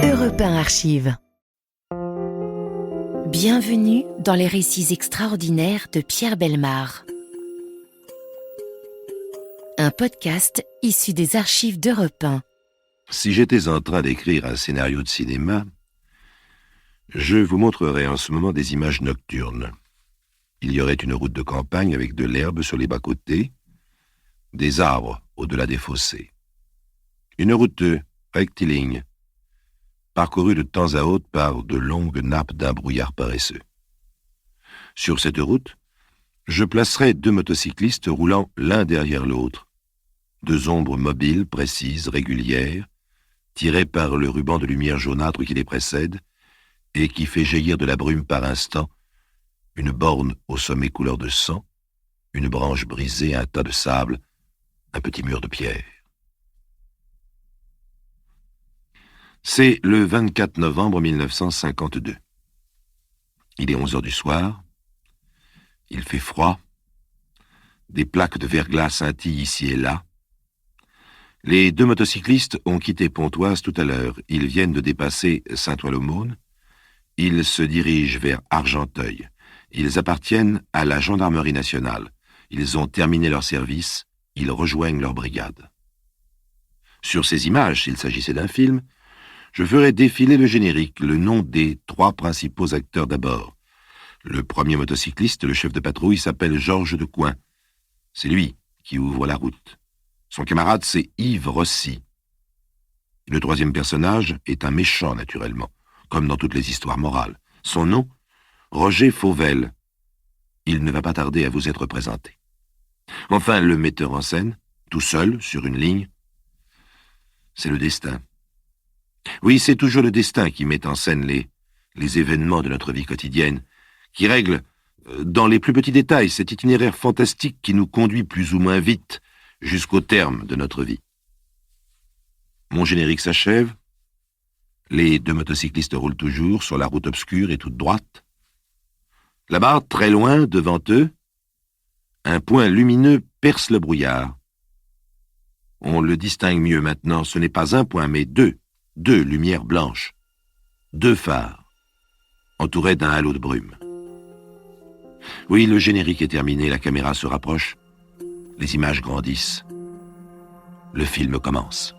Europe 1 Archives. Bienvenue dans les récits extraordinaires de Pierre Bellemare. Un podcast issu des archives d'Europe 1. Si j'étais en train d'écrire un scénario de cinéma, je vous montrerais en ce moment des images nocturnes. Il y aurait une route de campagne avec de l'herbe sur les bas-côtés, des arbres au-delà des fossés. Une route rectiligne, parcourue de temps à autre par de longues nappes d'un brouillard paresseux. Sur cette route, je placerais deux motocyclistes roulant l'un derrière l'autre, deux ombres mobiles, précises, régulières, tirées par le ruban de lumière jaunâtre qui les précède et qui fait jaillir de la brume par instant une borne au sommet couleur de sang, une branche brisée, un tas de sable, un petit mur de pierre. C'est le 24 novembre 1952. Il est 11 heures du soir. Il fait froid. Des plaques de verglas scintillent ici et là. Les deux motocyclistes ont quitté Pontoise tout à l'heure. Ils viennent de dépasser Saint-Ouen-l'Aumône. Ils se dirigent vers Argenteuil. Ils appartiennent à la gendarmerie nationale. Ils ont terminé leur service. Ils rejoignent leur brigade. Sur ces images, s'il s'agissait d'un film, je ferai défiler le générique, le nom des trois principaux acteurs d'abord. Le premier motocycliste, le chef de patrouille, s'appelle Georges Decoing. C'est lui qui ouvre la route. Son camarade, c'est Yves Rossi. Le troisième personnage est un méchant, naturellement, comme dans toutes les histoires morales. Son nom, Roger Fauvel. Il ne va pas tarder à vous être présenté. Enfin, le metteur en scène, tout seul, sur une ligne, c'est le destin. Oui, c'est toujours le destin qui met en scène les événements de notre vie quotidienne, qui règle, dans les plus petits détails, cet itinéraire fantastique qui nous conduit plus ou moins vite jusqu'au terme de notre vie. Mon générique s'achève. Les deux motocyclistes roulent toujours sur la route obscure et toute droite. Là-bas, très loin, devant eux, un point lumineux perce le brouillard. On le distingue mieux maintenant, ce n'est pas un point, mais deux lumières blanches, deux phares, entourés d'un halo de brume. Oui, le générique est terminé, la caméra se rapproche, les images grandissent. Le film commence.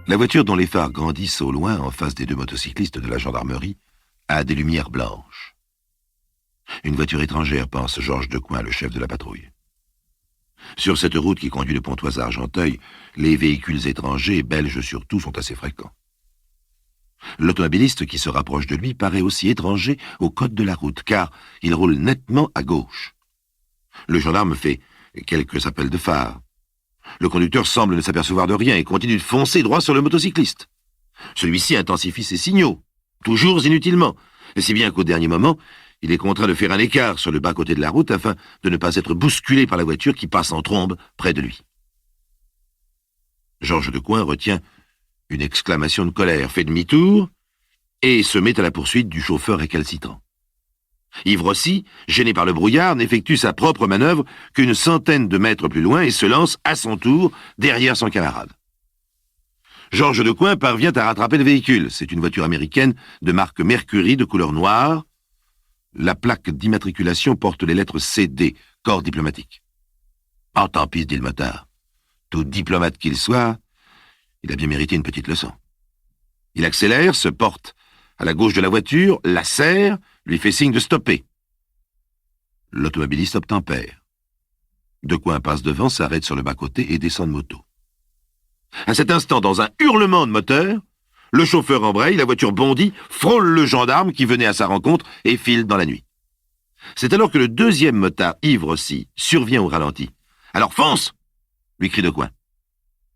La voiture dont les phares grandissent au loin, en face des deux motocyclistes de la gendarmerie, a des lumières blanches. Une voiture étrangère, pense Georges Decoing, le chef de la patrouille. Sur cette route qui conduit de Pontoise à Argenteuil, les véhicules étrangers, belges surtout, sont assez fréquents. L'automobiliste qui se rapproche de lui paraît aussi étranger au code de la route, car il roule nettement à gauche. Le gendarme fait quelques appels de phare. Le conducteur semble ne s'apercevoir de rien et continue de foncer droit sur le motocycliste. Celui-ci intensifie ses signaux, toujours inutilement, et si bien qu'au dernier moment, il est contraint de faire un écart sur le bas-côté de la route afin de ne pas être bousculé par la voiture qui passe en trombe près de lui. Georges Decoing retient une exclamation de colère, fait demi-tour et se met à la poursuite du chauffeur récalcitrant. Yves Rossi, gêné par le brouillard, n'effectue sa propre manœuvre qu'une centaine de mètres plus loin et se lance à son tour derrière son camarade. Georges Decoing parvient à rattraper le véhicule. C'est une voiture américaine de marque Mercury de couleur noire. La plaque d'immatriculation porte les lettres CD, corps diplomatique. « Ah, tant pis, dit le motard. Tout diplomate qu'il soit, il a bien mérité une petite leçon. » Il accélère, se porte à la gauche de la voiture, la serre, lui fait signe de stopper. L'automobiliste obtempère. Decoing passe devant, s'arrête sur le bas-côté et descend de moto. À cet instant, dans un hurlement de moteur, le chauffeur embraye, la voiture bondit, frôle le gendarme qui venait à sa rencontre et file dans la nuit. C'est alors que le deuxième motard, Yves Rossi, survient au ralenti. « Alors fonce !» lui crie Decoing.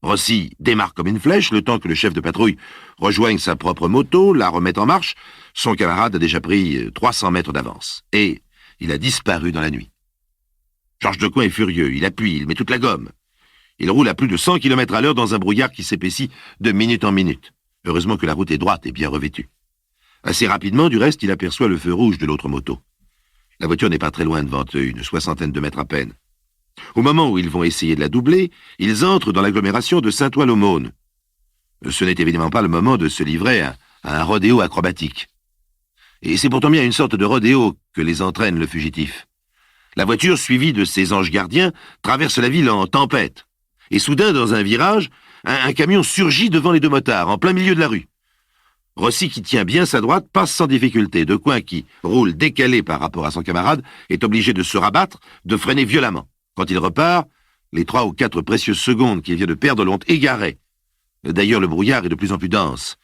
Rossi démarre comme une flèche, le temps que le chef de patrouille rejoigne sa propre moto, la remette en marche. Son camarade a déjà pris 300 mètres d'avance. Et il a disparu dans la nuit. Georges Decoing est furieux, il appuie, il met toute la gomme. Il roule à plus de 100 km à l'heure dans un brouillard qui s'épaissit de minute en minute. Heureusement que la route est droite et bien revêtue. Assez rapidement, du reste, il aperçoit le feu rouge de l'autre moto. La voiture n'est pas très loin devant eux, une soixantaine de mètres à peine. Au moment où ils vont essayer de la doubler, ils entrent dans l'agglomération de Saint-Ouen-l'Aumône. Ce n'est évidemment pas le moment de se livrer à un rodéo acrobatique. Et c'est pourtant bien une sorte de rodéo que les entraîne le fugitif. La voiture, suivie de ses anges gardiens, traverse la ville en tempête. Et soudain, dans un virage, un camion surgit devant les deux motards, en plein milieu de la rue. Rossi, qui tient bien sa droite, passe sans difficulté. Decoing, qui roule décalé par rapport à son camarade, est obligé de se rabattre, de freiner violemment. Quand il repart, les 3 ou 4 précieuses secondes qu'il vient de perdre l'ont égaré. D'ailleurs, le brouillard est de plus en plus dense.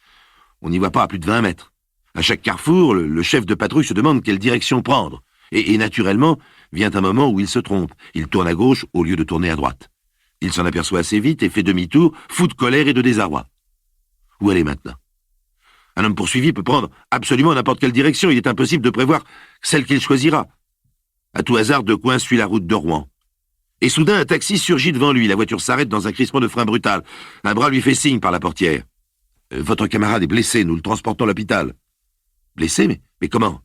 On n'y voit pas à plus de 20 mètres. À chaque carrefour, le chef de patrouille se demande quelle direction prendre. Et naturellement, vient un moment où il se trompe. Il tourne à gauche au lieu de tourner à droite. Il s'en aperçoit assez vite et fait demi-tour, fou de colère et de désarroi. Où aller maintenant? Un homme poursuivi peut prendre absolument n'importe quelle direction. Il est impossible de prévoir celle qu'il choisira. À tout hasard, Decoing suit la route de Rouen. Et soudain, un taxi surgit devant lui. La voiture s'arrête dans un crissement de frein brutal. Un bras lui fait signe par la portière. Votre camarade est blessé, nous le transportons à l'hôpital. Blessé? Mais comment?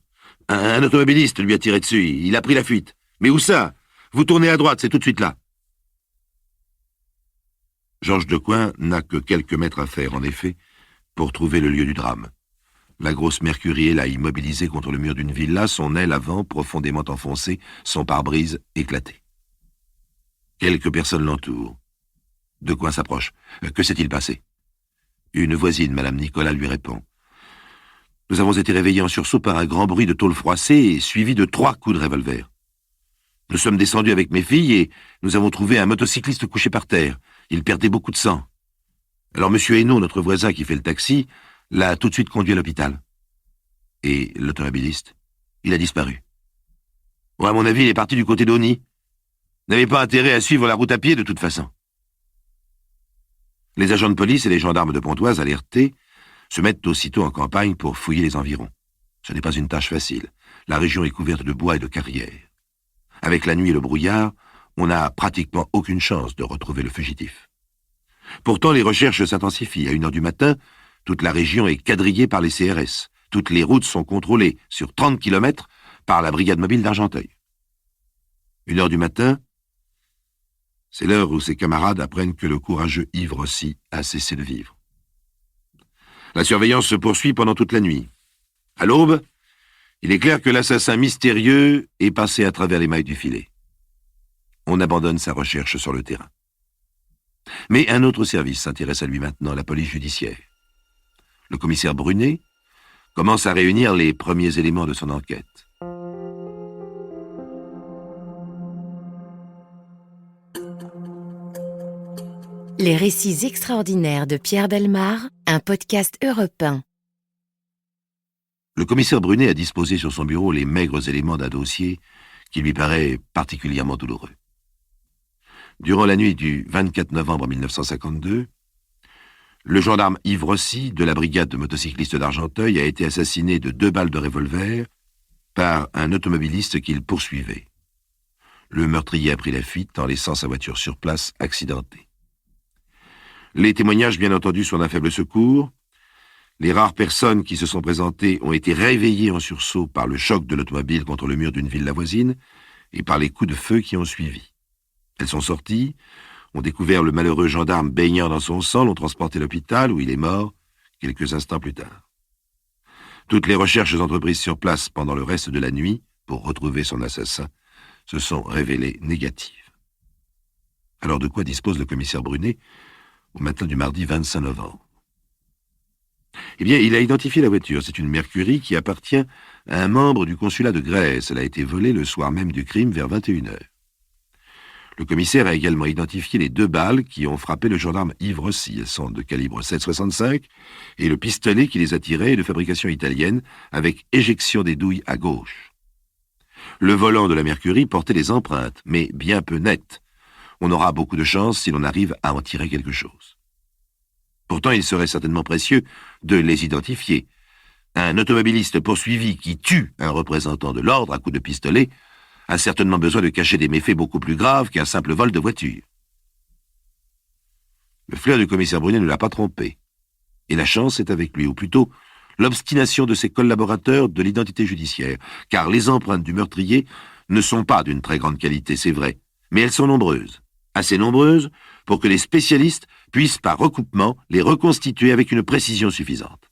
Un automobiliste lui a tiré dessus. Il a pris la fuite. Mais où ça? Vous tournez à droite, c'est tout de suite là. Georges Decoing n'a que quelques mètres à faire, en effet, pour trouver le lieu du drame. La grosse Mercury l'a immobilisé contre le mur d'une villa, son aile avant profondément enfoncée, son pare-brise éclaté. Quelques personnes l'entourent. Decoing s'approche. Que s'est-il passé? Une voisine, Madame Nicolas, lui répond. Nous avons été réveillés en sursaut par un grand bruit de tôle froissée, suivi de 3 coups de revolver. Nous sommes descendus avec mes filles et nous avons trouvé un motocycliste couché par terre. Il perdait beaucoup de sang. Alors Monsieur Hainaut, notre voisin qui fait le taxi, l'a tout de suite conduit à l'hôpital. Et l'automobiliste, il a disparu. Bon, à mon avis, il est parti du côté d'Ony. N'avait pas intérêt à suivre la route à pied de toute façon. Les agents de police et les gendarmes de Pontoise, alertés, se mettent aussitôt en campagne pour fouiller les environs. Ce n'est pas une tâche facile. La région est couverte de bois et de carrières. Avec la nuit et le brouillard, on n'a pratiquement aucune chance de retrouver le fugitif. Pourtant, les recherches s'intensifient. À 1h du matin, toute la région est quadrillée par les CRS. Toutes les routes sont contrôlées sur 30 km par la brigade mobile d'Argenteuil. 1h du matin, c'est l'heure où ses camarades apprennent que le courageux Yves Rossi a cessé de vivre. La surveillance se poursuit pendant toute la nuit. À l'aube, il est clair que l'assassin mystérieux est passé à travers les mailles du filet. On abandonne sa recherche sur le terrain. Mais un autre service s'intéresse à lui maintenant, la police judiciaire. Le commissaire Brunet commence à réunir les premiers éléments de son enquête. Les récits extraordinaires de Pierre Bellemare, un podcast Europe 1. Le commissaire Brunet a disposé sur son bureau les maigres éléments d'un dossier qui lui paraît particulièrement douloureux. Durant la nuit du 24 novembre 1952, le gendarme Yves Rossi, de la brigade de motocyclistes d'Argenteuil, a été assassiné de 2 balles de revolver par un automobiliste qu'il poursuivait. Le meurtrier a pris la fuite en laissant sa voiture sur place accidentée. Les témoignages, bien entendu, sont d'un faible secours. Les rares personnes qui se sont présentées ont été réveillées en sursaut par le choc de l'automobile contre le mur d'une villa voisine et par les coups de feu qui ont suivi. Elles sont sorties, ont découvert le malheureux gendarme baignant dans son sang, l'ont transporté à l'hôpital où il est mort quelques instants plus tard. Toutes les recherches entreprises sur place pendant le reste de la nuit pour retrouver son assassin se sont révélées négatives. Alors de quoi dispose le commissaire Brunet au matin du mardi 25 novembre? Eh bien, il a identifié la voiture. C'est une Mercury qui appartient à un membre du consulat de Grèce. Elle a été volée le soir même du crime vers 21h. Le commissaire a également identifié les 2 balles qui ont frappé le gendarme Yves Rossi. Elles sont de calibre 7,65 et le pistolet qui les a tirées est de fabrication italienne avec éjection des douilles à gauche. Le volant de la Mercury portait des empreintes, mais bien peu nettes. On aura beaucoup de chance si l'on arrive à en tirer quelque chose. Pourtant, il serait certainement précieux de les identifier. Un automobiliste poursuivi qui tue un représentant de l'ordre à coups de pistolet a certainement besoin de cacher des méfaits beaucoup plus graves qu'un simple vol de voiture. Le flair du commissaire Brunet ne l'a pas trompé. Et la chance est avec lui, ou plutôt l'obstination de ses collaborateurs de l'identité judiciaire, car les empreintes du meurtrier ne sont pas d'une très grande qualité, c'est vrai, mais elles sont nombreuses, assez nombreuses pour que les spécialistes puissent par recoupement les reconstituer avec une précision suffisante.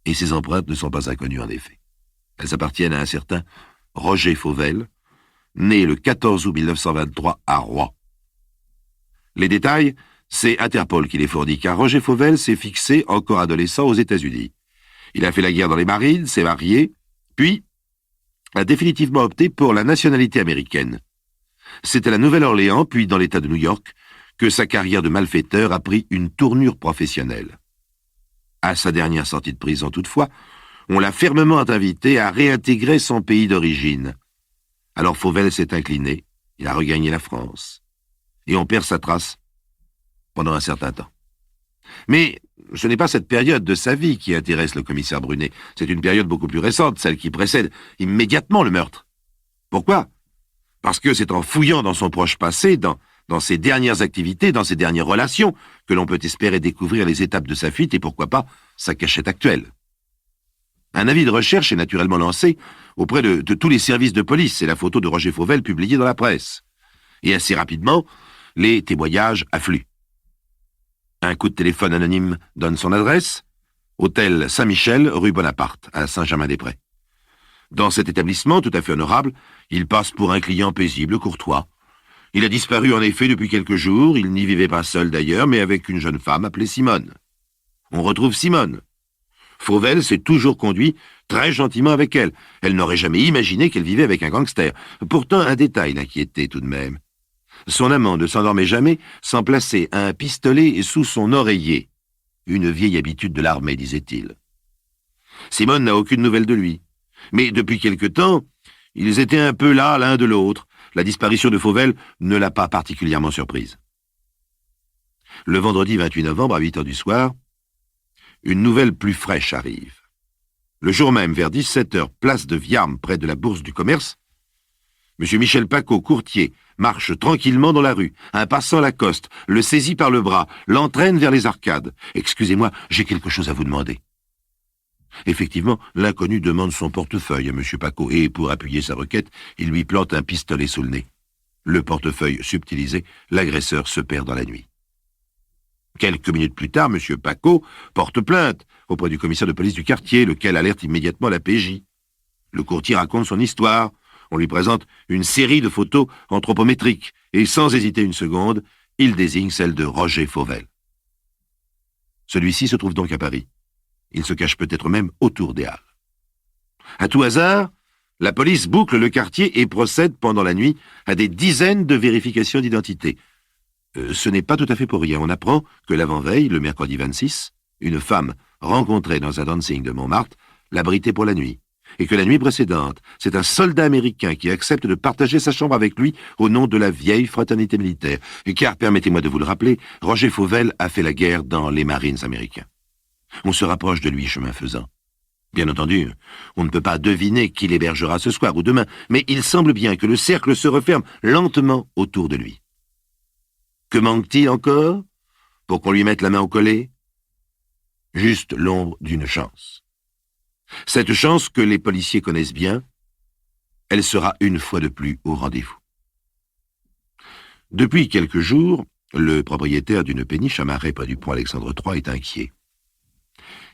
Et ces empreintes ne sont pas inconnues en effet. Elles appartiennent à un certain Roger Fauvel, né le 14 août 1923 à Roye. Les détails, c'est Interpol qui les fournit, car Roger Fauvel s'est fixé, encore adolescent, aux États-Unis. Il a fait la guerre dans les marines, s'est marié, puis a définitivement opté pour la nationalité américaine. C'est à la Nouvelle-Orléans, puis dans l'État de New York, que sa carrière de malfaiteur a pris une tournure professionnelle. À sa dernière sortie de prison, toutefois, on l'a fermement invité à réintégrer son pays d'origine. Alors Fauvel s'est incliné, il a regagné la France, et on perd sa trace pendant un certain temps. Mais ce n'est pas cette période de sa vie qui intéresse le commissaire Brunet. C'est une période beaucoup plus récente, celle qui précède immédiatement le meurtre. Pourquoi? Parce que c'est en fouillant dans son proche passé, dans ses dernières activités, dans ses dernières relations, que l'on peut espérer découvrir les étapes de sa fuite et pourquoi pas sa cachette actuelle. Un avis de recherche est naturellement lancé auprès de tous les services de police. C'est la photo de Roger Fauvel publiée dans la presse. Et assez rapidement, les témoignages affluent. Un coup de téléphone anonyme donne son adresse, hôtel Saint-Michel, rue Bonaparte, à Saint-Germain-des-Prés. Dans cet établissement, tout à fait honorable, il passe pour un client paisible, courtois. Il a disparu en effet depuis quelques jours, il n'y vivait pas seul d'ailleurs, mais avec une jeune femme appelée Simone. On retrouve Simone. Fauvel s'est toujours conduit très gentiment avec elle. Elle n'aurait jamais imaginé qu'elle vivait avec un gangster. Pourtant, un détail l'inquiétait tout de même. Son amant ne s'endormait jamais sans placer un pistolet sous son oreiller. Une vieille habitude de l'armée, disait-il. Simone n'a aucune nouvelle de lui. Mais depuis quelque temps, ils étaient un peu là l'un de l'autre. La disparition de Fauvel ne l'a pas particulièrement surprise. Le vendredi 28 novembre, à 8 heures du soir, une nouvelle plus fraîche arrive. Le jour même, vers 17 heures, place de Viarme, près de la Bourse du Commerce, M. Michel Paco, courtier, marche tranquillement dans la rue. Un passant l'accoste, le saisit par le bras, l'entraîne vers les arcades. « Excusez-moi, j'ai quelque chose à vous demander. » Effectivement, l'inconnu demande son portefeuille à M. Paco et, pour appuyer sa requête, il lui plante un pistolet sous le nez. Le portefeuille subtilisé, l'agresseur se perd dans la nuit. Quelques minutes plus tard, M. Paco porte plainte auprès du commissaire de police du quartier, lequel alerte immédiatement la PJ. Le courtier raconte son histoire. On lui présente une série de photos anthropométriques et, sans hésiter une seconde, il désigne celle de Roger Fauvel. Celui-ci se trouve donc à Paris. Il se cache peut-être même autour des Halles. À tout hasard, la police boucle le quartier et procède pendant la nuit à des dizaines de vérifications d'identité. Ce n'est pas tout à fait pour rien. On apprend que l'avant-veille, le mercredi 26, une femme rencontrée dans un dancing de Montmartre l'abritait pour la nuit. Et que la nuit précédente, c'est un soldat américain qui accepte de partager sa chambre avec lui au nom de la vieille fraternité militaire. Car, permettez-moi de vous le rappeler, Roger Fauvel a fait la guerre dans les Marines américains. On se rapproche de lui chemin faisant. Bien entendu, on ne peut pas deviner qui l'hébergera ce soir ou demain, mais il semble bien que le cercle se referme lentement autour de lui. Que manque-t-il encore pour qu'on lui mette la main au collet? Juste l'ombre d'une chance. Cette chance que les policiers connaissent bien, elle sera une fois de plus au rendez-vous. Depuis quelques jours, le propriétaire d'une péniche à Marais près du pont Alexandre III est inquiet.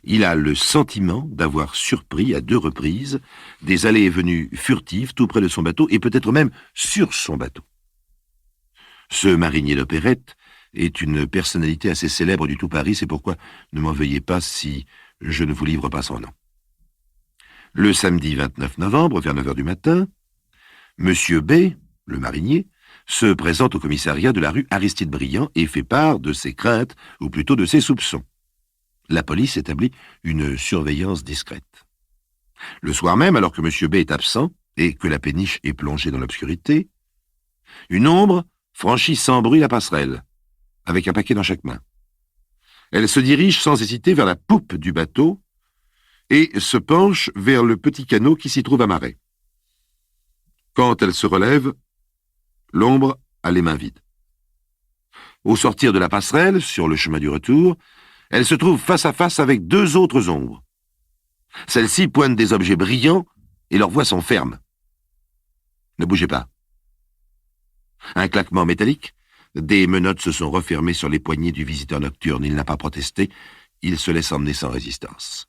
Il a le sentiment d'avoir surpris à 2 reprises des allées et venues furtives tout près de son bateau et peut-être même sur son bateau. Ce marinier d'opérette est une personnalité assez célèbre du tout Paris, c'est pourquoi ne m'en veuillez pas si je ne vous livre pas son nom. Le samedi 29 novembre, vers 9 heures du matin, M. B, le marinier, se présente au commissariat de la rue Aristide-Briand et fait part de ses craintes, ou plutôt de ses soupçons. La police établit une surveillance discrète. Le soir même, alors que M. B est absent et que la péniche est plongée dans l'obscurité, une ombre franchit sans bruit la passerelle, avec un paquet dans chaque main. Elle se dirige sans hésiter vers la poupe du bateau et se penche vers le petit canot qui s'y trouve amarré. Quand elle se relève, l'ombre a les mains vides. Au sortir de la passerelle, sur le chemin du retour, elle se trouve face à face avec deux autres ombres. Celles-ci pointent des objets brillants et leurs voix sont fermes. Ne bougez pas. Un claquement métallique. Des menottes se sont refermées sur les poignets du visiteur nocturne. Il n'a pas protesté. Il se laisse emmener sans résistance.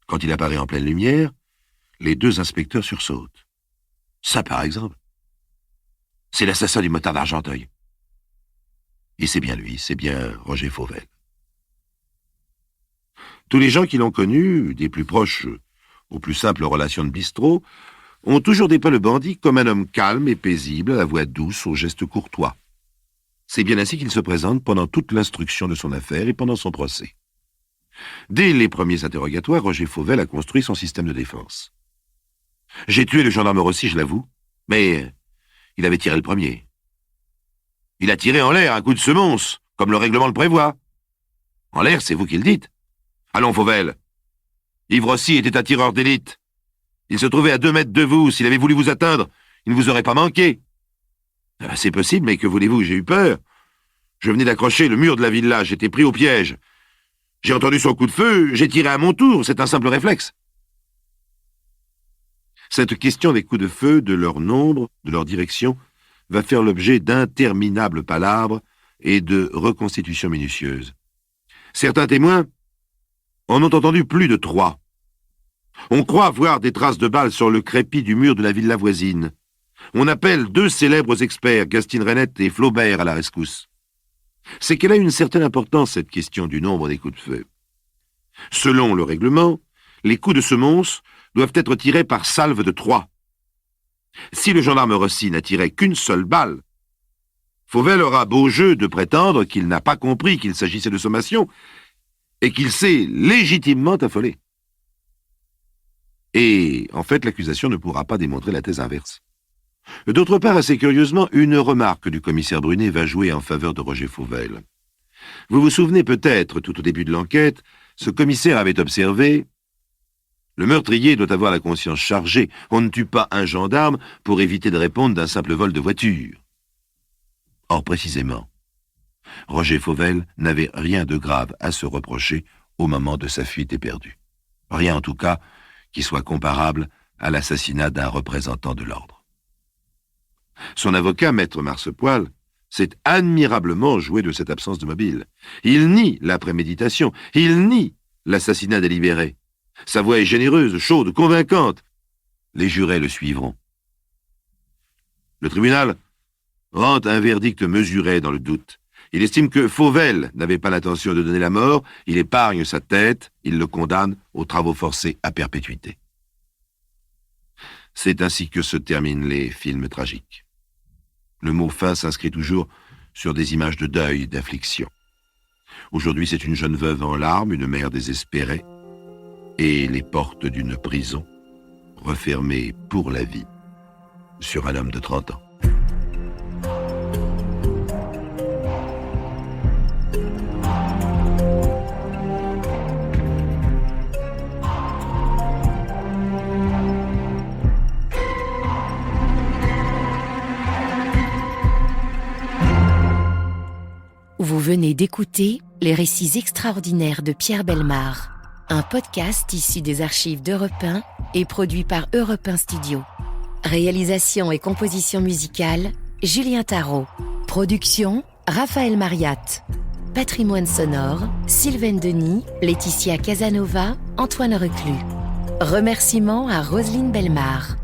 Quand il apparaît en pleine lumière, les deux inspecteurs sursautent. Ça, par exemple, c'est l'assassin du motard d'Argenteuil. Et c'est bien lui, c'est bien Roger Fauvel. Tous les gens qui l'ont connu, des plus proches aux plus simples relations de bistrot, ont toujours dépeint le bandit comme un homme calme et paisible, à la voix douce, aux gestes courtois. C'est bien ainsi qu'il se présente pendant toute l'instruction de son affaire et pendant son procès. Dès les premiers interrogatoires, Roger Fauvel a construit son système de défense. J'ai tué le gendarme Rossi, je l'avoue, mais il avait tiré le premier. Il a tiré en l'air un coup de semonce, comme le règlement le prévoit. En l'air, c'est vous qui le dites. Allons, Fauvel. Yves Rossi était un tireur d'élite. Il se trouvait à 2 mètres de vous. S'il avait voulu vous atteindre, il ne vous aurait pas manqué. C'est possible, mais que voulez-vous, j'ai eu peur. Je venais d'accrocher le mur de la villa, j'étais pris au piège. J'ai entendu son coup de feu, j'ai tiré à mon tour, c'est un simple réflexe. Cette question des coups de feu, de leur nombre, de leur direction, va faire l'objet d'interminables palabres et de reconstitutions minutieuses. Certains témoins en ont entendu plus de 3. On croit voir des traces de balles sur le crépi du mur de la villa voisine. On appelle 2 célèbres experts, Gastine Renette et Flaubert, à la rescousse. C'est qu'elle a une certaine importance, cette question du nombre des coups de feu. Selon le règlement, les coups de semonce doivent être tirés par salve de 3. Si le gendarme Rossi n'a tiré qu'une seule balle, Fauvel aura beau jeu de prétendre qu'il n'a pas compris qu'il s'agissait de sommation et qu'il s'est légitimement affolé. Et, en fait, l'accusation ne pourra pas démontrer la thèse inverse. D'autre part, assez curieusement, une remarque du commissaire Brunet va jouer en faveur de Roger Fauvel. Vous vous souvenez peut-être, tout au début de l'enquête, ce commissaire avait observé « Le meurtrier doit avoir la conscience chargée. On ne tue pas un gendarme pour éviter de répondre d'un simple vol de voiture. » Or, précisément, Roger Fauvel n'avait rien de grave à se reprocher au moment de sa fuite éperdue. Rien, en tout cas, qui soit comparable à l'assassinat d'un représentant de l'ordre. Son avocat, maître Marsepoil, s'est admirablement joué de cette absence de mobile. Il nie la préméditation, il nie l'assassinat délibéré. Sa voix est généreuse, chaude, convaincante. Les jurés le suivront. Le tribunal rend un verdict mesuré dans le doute. Il estime que Fauvel n'avait pas l'intention de donner la mort, il épargne sa tête, il le condamne aux travaux forcés à perpétuité. C'est ainsi que se terminent les films tragiques. Le mot « fin » s'inscrit toujours sur des images de deuil, d'affliction. Aujourd'hui, c'est une jeune veuve en larmes, une mère désespérée, et les portes d'une prison refermées pour la vie sur un homme de 30 ans. Vous venez d'écouter Les récits extraordinaires de Pierre Bellemare, un podcast issu des archives d'Europe 1 et produit par Europe 1 Studio. Réalisation et composition musicale, Julien Tarot. Production, Raphaël Mariat. Patrimoine sonore, Sylvaine Denis, Laetitia Casanova, Antoine Reclus. Remerciements à Roselyne Bellemare.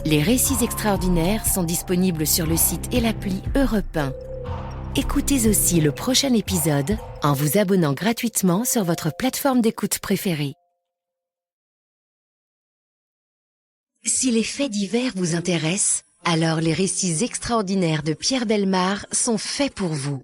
Les récits extraordinaires sont disponibles sur le site et l'appli Europe 1. Écoutez aussi le prochain épisode en vous abonnant gratuitement sur votre plateforme d'écoute préférée. Si les faits divers vous intéressent, alors les récits extraordinaires de Pierre Bellemare sont faits pour vous.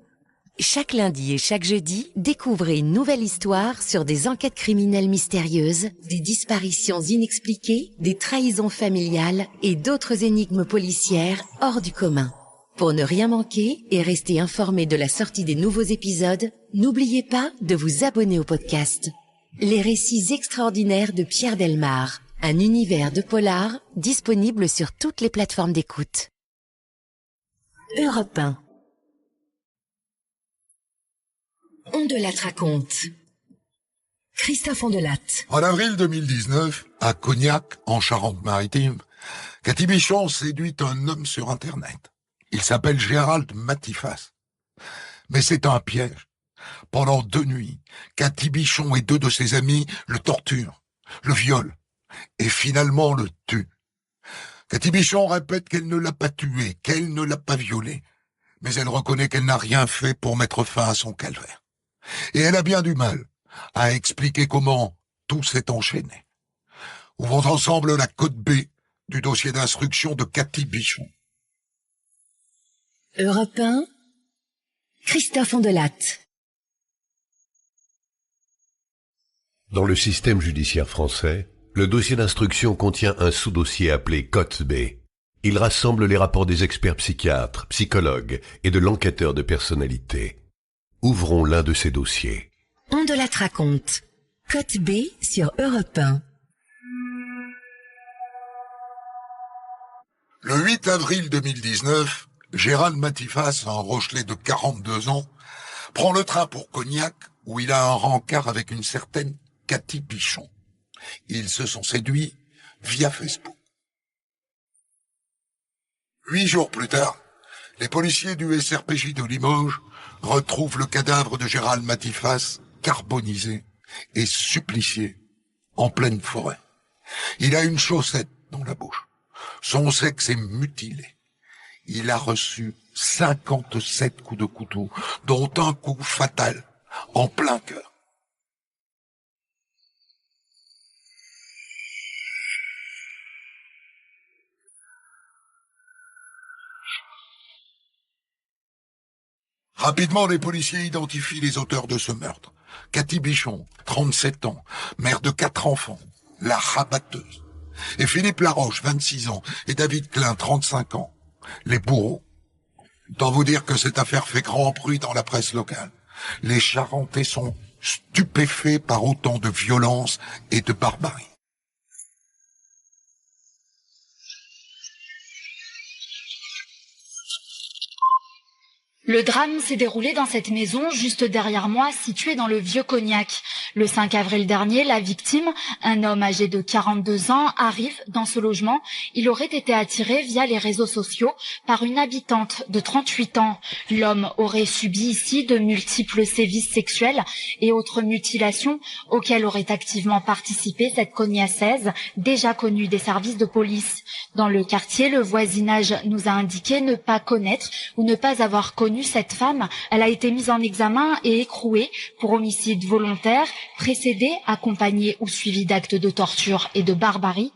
Chaque lundi et chaque jeudi, découvrez une nouvelle histoire sur des enquêtes criminelles mystérieuses, des disparitions inexpliquées, des trahisons familiales et d'autres énigmes policières hors du commun. Pour ne rien manquer et rester informé de la sortie des nouveaux épisodes, n'oubliez pas de vous abonner au podcast. Les récits extraordinaires de Pierre Bellemare, un univers de polar disponible sur toutes les plateformes d'écoute. Europe 1. On de Latte raconte. Christophe Ondelatte. En avril 2019, à Cognac, en Charente-Maritime, Cathy Bichon séduit un homme sur Internet. Il s'appelle Gérald Matifas. Mais c'est un piège. Pendant 2 nuits, Cathy Bichon et 2 de ses amis le torturent, le violent et finalement le tuent. Cathy Bichon répète qu'elle ne l'a pas tué, qu'elle ne l'a pas violé, mais elle reconnaît qu'elle n'a rien fait pour mettre fin à son calvaire. Et elle a bien du mal à expliquer comment tout s'est enchaîné. Ouvrons ensemble la code B du dossier d'instruction de Cathy Bichon. Europe 1, Christophe Ondelatte. Dans le système judiciaire français, le dossier d'instruction contient un sous-dossier appelé Cote B. Il rassemble les rapports des experts psychiatres, psychologues et de l'enquêteur de personnalité. Ouvrons l'un de ces dossiers. On de Latte raconte. Cote B sur Europe 1. Le 8 avril 2019, Gérald Matifas, un Rochelet de 42 ans, prend le train pour Cognac, où il a un rencard avec une certaine Cathy Bichon. Ils se sont séduits via Facebook. 8 jours plus tard, les policiers du SRPJ de Limoges retrouvent le cadavre de Gérald Matifas carbonisé et supplicié en pleine forêt. Il a une chaussette dans la bouche. Son sexe est mutilé. Il a reçu 57 coups de couteau, dont un coup fatal en plein cœur. Rapidement, les policiers identifient les auteurs de ce meurtre. Cathy Bichon, 37 ans, mère de 4 enfants, la rabatteuse. Et Philippe Laroche, 26 ans, et David Klein, 35 ans, les bourreaux. Autant vous dire que cette affaire fait grand bruit dans la presse locale. Les Charentais sont stupéfaits par autant de violence et de barbarie. Le drame s'est déroulé dans cette maison juste derrière moi, située dans le Vieux-Cognac. Le 5 avril dernier, la victime, un homme âgé de 42 ans, arrive dans ce logement. Il aurait été attiré via les réseaux sociaux par une habitante de 38 ans. L'homme aurait subi ici de multiples sévices sexuels et autres mutilations auxquelles aurait activement participé cette cognacaise, déjà connue des services de police. Dans le quartier, le voisinage nous a indiqué ne pas connaître ou ne pas avoir connu cette femme. Elle a été mise en examen et écrouée pour homicide volontaire, précédé, accompagné ou suivi d'actes de torture et de barbarie.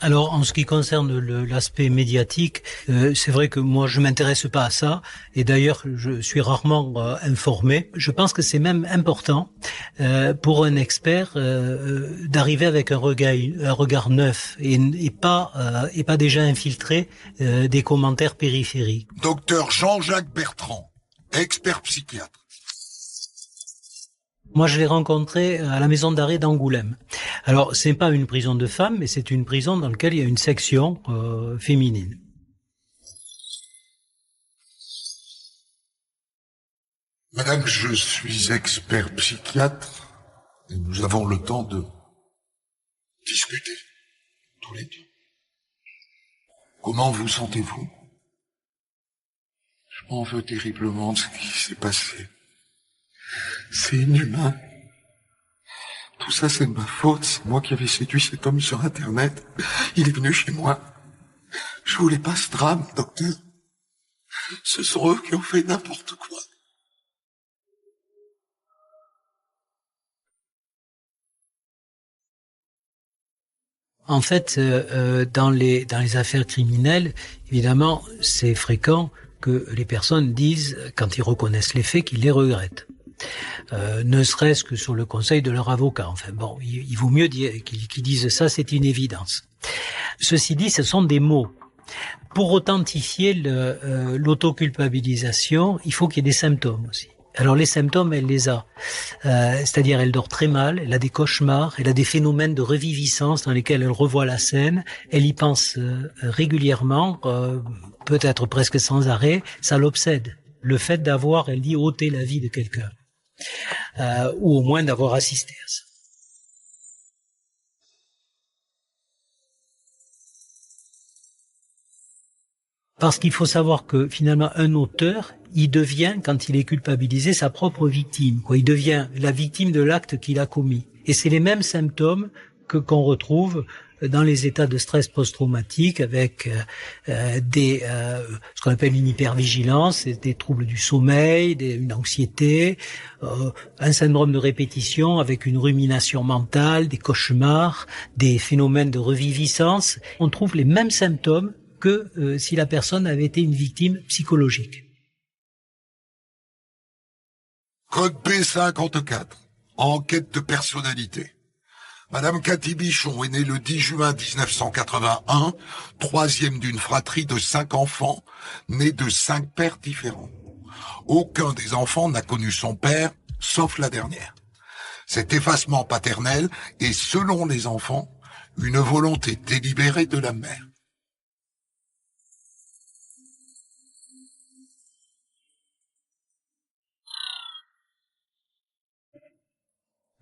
Alors, en ce qui concerne l'aspect médiatique, c'est vrai que moi, je m'intéresse pas à ça, et d'ailleurs, je suis rarement informé. Je pense que c'est même important pour un expert d'arriver avec un regard neuf et pas déjà infiltré des commentaires périphériques. Docteur Jean-Jacques Bertrand, expert psychiatre. Moi, je l'ai rencontré à la maison d'arrêt d'Angoulême. Alors, c'est pas une prison de femmes, mais c'est une prison dans laquelle il y a une section féminine. Madame, je suis expert psychiatre et nous avons le temps de discuter, tous les deux. Comment vous sentez-vous? Je m'en veux terriblement de ce qui s'est passé. C'est inhumain. Tout ça, c'est de ma faute. C'est moi qui avais séduit cet homme sur Internet. Il est venu chez moi. Je voulais pas ce drame, docteur. Ce sont eux qui ont fait n'importe quoi. En fait, dans les affaires criminelles, évidemment, c'est fréquent que les personnes disent, quand ils reconnaissent les faits, qu'ils les regrettent. Ne serait-ce que sur le conseil de leur avocat. Enfin bon, il vaut mieux qu'ils disent ça, c'est une évidence. Ceci dit, ce sont des mots. Pour authentifier l'autoculpabilisation, il faut qu'il y ait des symptômes aussi. Alors les symptômes, elle les a. C'est-à-dire elle dort très mal, elle a des cauchemars, elle a des phénomènes de reviviscence dans lesquels elle revoit la scène, elle y pense régulièrement, peut-être presque sans arrêt, ça l'obsède. Le fait d'avoir, elle dit, ôté la vie de quelqu'un. Ou au moins d'avoir assisté à ça. Parce qu'il faut savoir que finalement un auteur, il devient, quand il est culpabilisé, sa propre victime. Il devient la victime de l'acte qu'il a commis. Et c'est les mêmes symptômes qu'on retrouve dans les états de stress post-traumatique avec ce qu'on appelle une hypervigilance, des troubles du sommeil, une anxiété, un syndrome de répétition avec une rumination mentale, des cauchemars, des phénomènes de reviviscence. On trouve les mêmes symptômes que si la personne avait été une victime psychologique. Code B54. Enquête de personnalité. Madame Cathy Bichon est née le 10 juin 1981, troisième d'une fratrie de 5 enfants, nés de 5 pères différents. Aucun des enfants n'a connu son père, sauf la dernière. Cet effacement paternel est, selon les enfants, une volonté délibérée de la mère.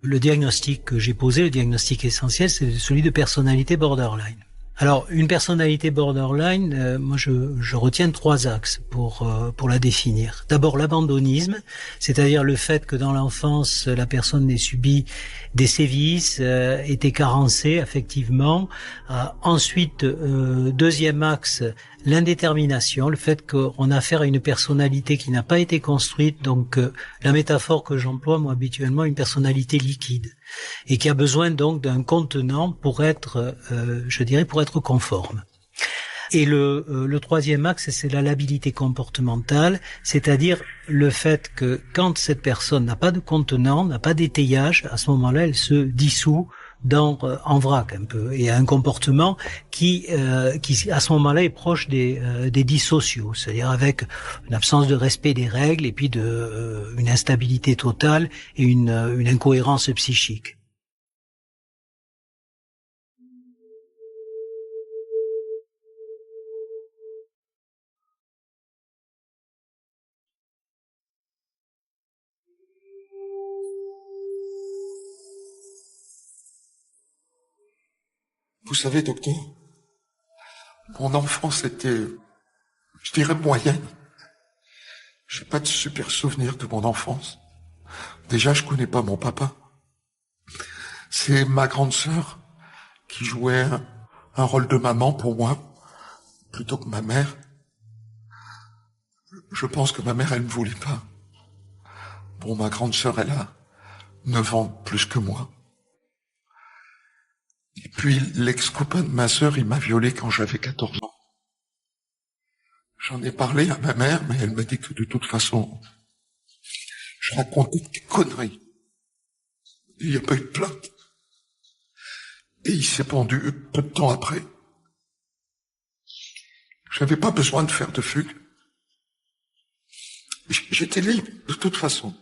Le diagnostic que j'ai posé, le diagnostic essentiel, c'est celui de personnalité borderline. Alors, une personnalité borderline, moi je retiens 3 axes pour la définir. D'abord, l'abandonnisme, c'est-à-dire le fait que dans l'enfance, la personne ait subi des sévices, était carencée affectivement. Ensuite, deuxième axe, l'indétermination, le fait qu'on a affaire à une personnalité qui n'a pas été construite, donc la métaphore que j'emploie moi habituellement, une personnalité liquide, et qui a besoin donc d'un contenant pour être, pour être conforme. Et le troisième axe, c'est la labilité comportementale, c'est-à-dire le fait que quand cette personne n'a pas de contenant, n'a pas d'étayage, à ce moment-là, elle se dissout en vrac un peu, et a un comportement qui à ce moment-là est proche des dissociaux, c'est-à-dire avec une absence de respect des règles et puis une instabilité totale et une incohérence psychique. Vous savez, docteur, mon enfance était, je dirais, moyenne. J'ai pas de super souvenir de mon enfance. Déjà, je connais pas mon papa. C'est ma grande sœur qui jouait un rôle de maman pour moi, plutôt que ma mère. Je pense que ma mère, elle ne voulait pas. Bon, ma grande sœur, elle a 9 ans de plus que moi. Et puis, l'ex-copain de ma sœur, il m'a violé quand j'avais 14 ans. J'en ai parlé à ma mère, mais elle m'a dit que de toute façon, je racontais des conneries. Il n'y a pas eu de plainte. Et il s'est pendu peu de temps après. J'avais pas besoin de faire de fugue. J'étais libre, de toute façon.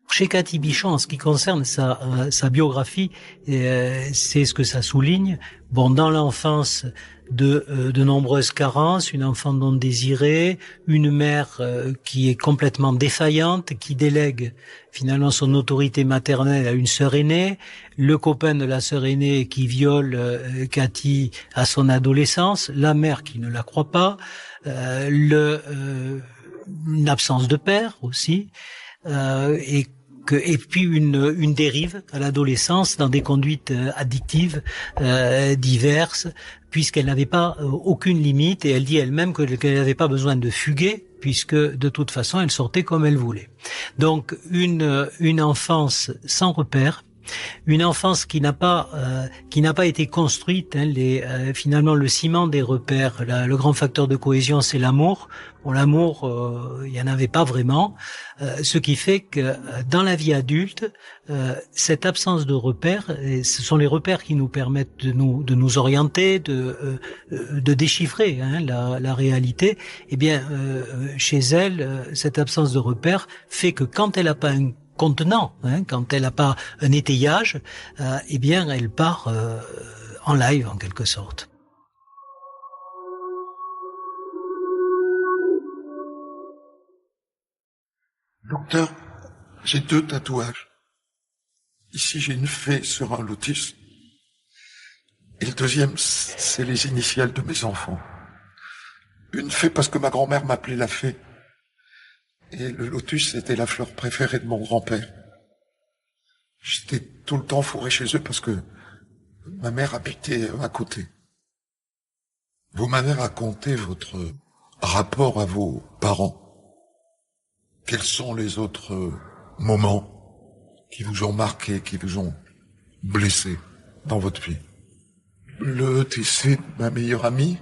Chez Cathy Bichon, en ce qui concerne sa biographie, c'est ce que ça souligne. Bon, dans l'enfance, de nombreuses carences, une enfant non désirée, une mère qui est complètement défaillante, qui délègue finalement son autorité maternelle à une sœur aînée, le copain de la sœur aînée qui viole Cathy à son adolescence, la mère qui ne la croit pas, une absence de père aussi, et puis une dérive à l'adolescence dans des conduites addictives diverses, puisqu'elle n'avait pas aucune limite, et elle dit elle-même qu'elle n'avait pas besoin de fuguer, puisque de toute façon elle sortait comme elle voulait. Donc une enfance sans repère, Une enfance qui n'a pas été construite. Finalement, le ciment des repères, le grand facteur de cohésion, c'est l'amour. Bon, l'amour, il y en avait pas vraiment. Ce qui fait que dans la vie adulte, cette absence de repères, et ce sont les repères qui nous permettent de nous orienter, de déchiffrer la réalité. Eh bien, chez elle, cette absence de repères fait que quand elle n'a pas un contenant, quand elle n'a pas un étayage, eh bien, elle part en live en quelque sorte. Docteur, j'ai 2 tatouages. Ici, j'ai une fée sur un lotus. Et le deuxième, c'est les initiales de mes enfants. Une fée parce que ma grand-mère m'appelait la fée. Et le lotus, c'était la fleur préférée de mon grand-père. J'étais tout le temps fourré chez eux parce que ma mère habitait à côté. Vous m'avez raconté votre rapport à vos parents. Quels sont les autres moments qui vous ont marqué, qui vous ont blessé dans votre vie? Le décès de ma meilleure amie.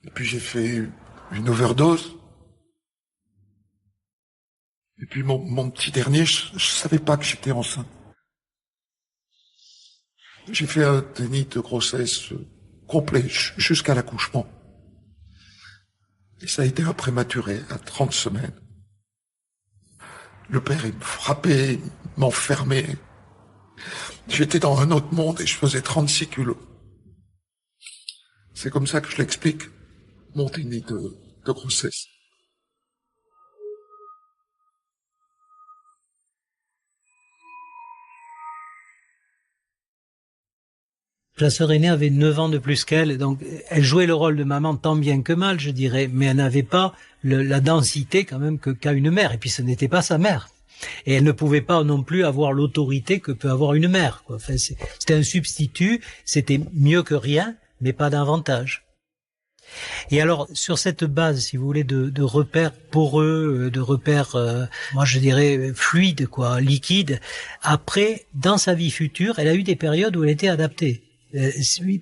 Et puis j'ai fait une overdose. Et puis mon petit dernier, je savais pas que j'étais enceinte. J'ai fait un déni de grossesse complet jusqu'à l'accouchement. Et ça a été un prématuré à 30 semaines. Le père, il me frappait, il m'enfermait. J'étais dans un autre monde et je faisais 36 kilos. C'est comme ça que je l'explique, mon déni de grossesse. La sœur aînée avait 9 ans de plus qu'elle, donc elle jouait le rôle de maman tant bien que mal, je dirais, mais elle n'avait pas la densité quand même qu'a une mère, et puis ce n'était pas sa mère. Et elle ne pouvait pas non plus avoir l'autorité que peut avoir une mère, quoi. Enfin, c'était un substitut, c'était mieux que rien, mais pas davantage. Et alors, sur cette base, si vous voulez, de repères poreux, de repères, moi je dirais fluides, quoi, liquides, après, dans sa vie future, elle a eu des périodes où elle était adaptée.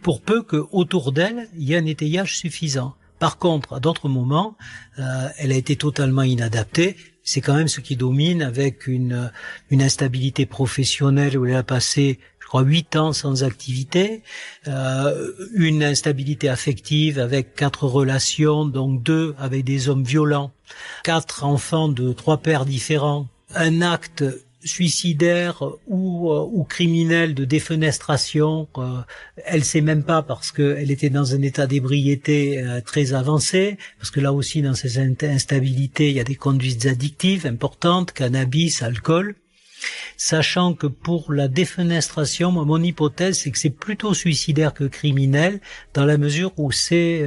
Pour peu que autour d'elle, il y ait un étayage suffisant. Par contre, à d'autres moments, elle a été totalement inadaptée. C'est quand même ce qui domine, avec une instabilité professionnelle où elle a passé, je crois, 8 ans sans activité, une instabilité affective avec 4 relations, donc 2 avec des hommes violents, 4 enfants de 3 pères différents, un acte suicidaire ou criminel de défenestration. Elle sait même pas parce qu'elle était dans un état d'ébriété très avancé, parce que là aussi dans ces instabilités il y a des conduites addictives importantes, cannabis, alcool. Sachant que pour la défenestration, mon hypothèse c'est que c'est plutôt suicidaire que criminel, dans la mesure où c'est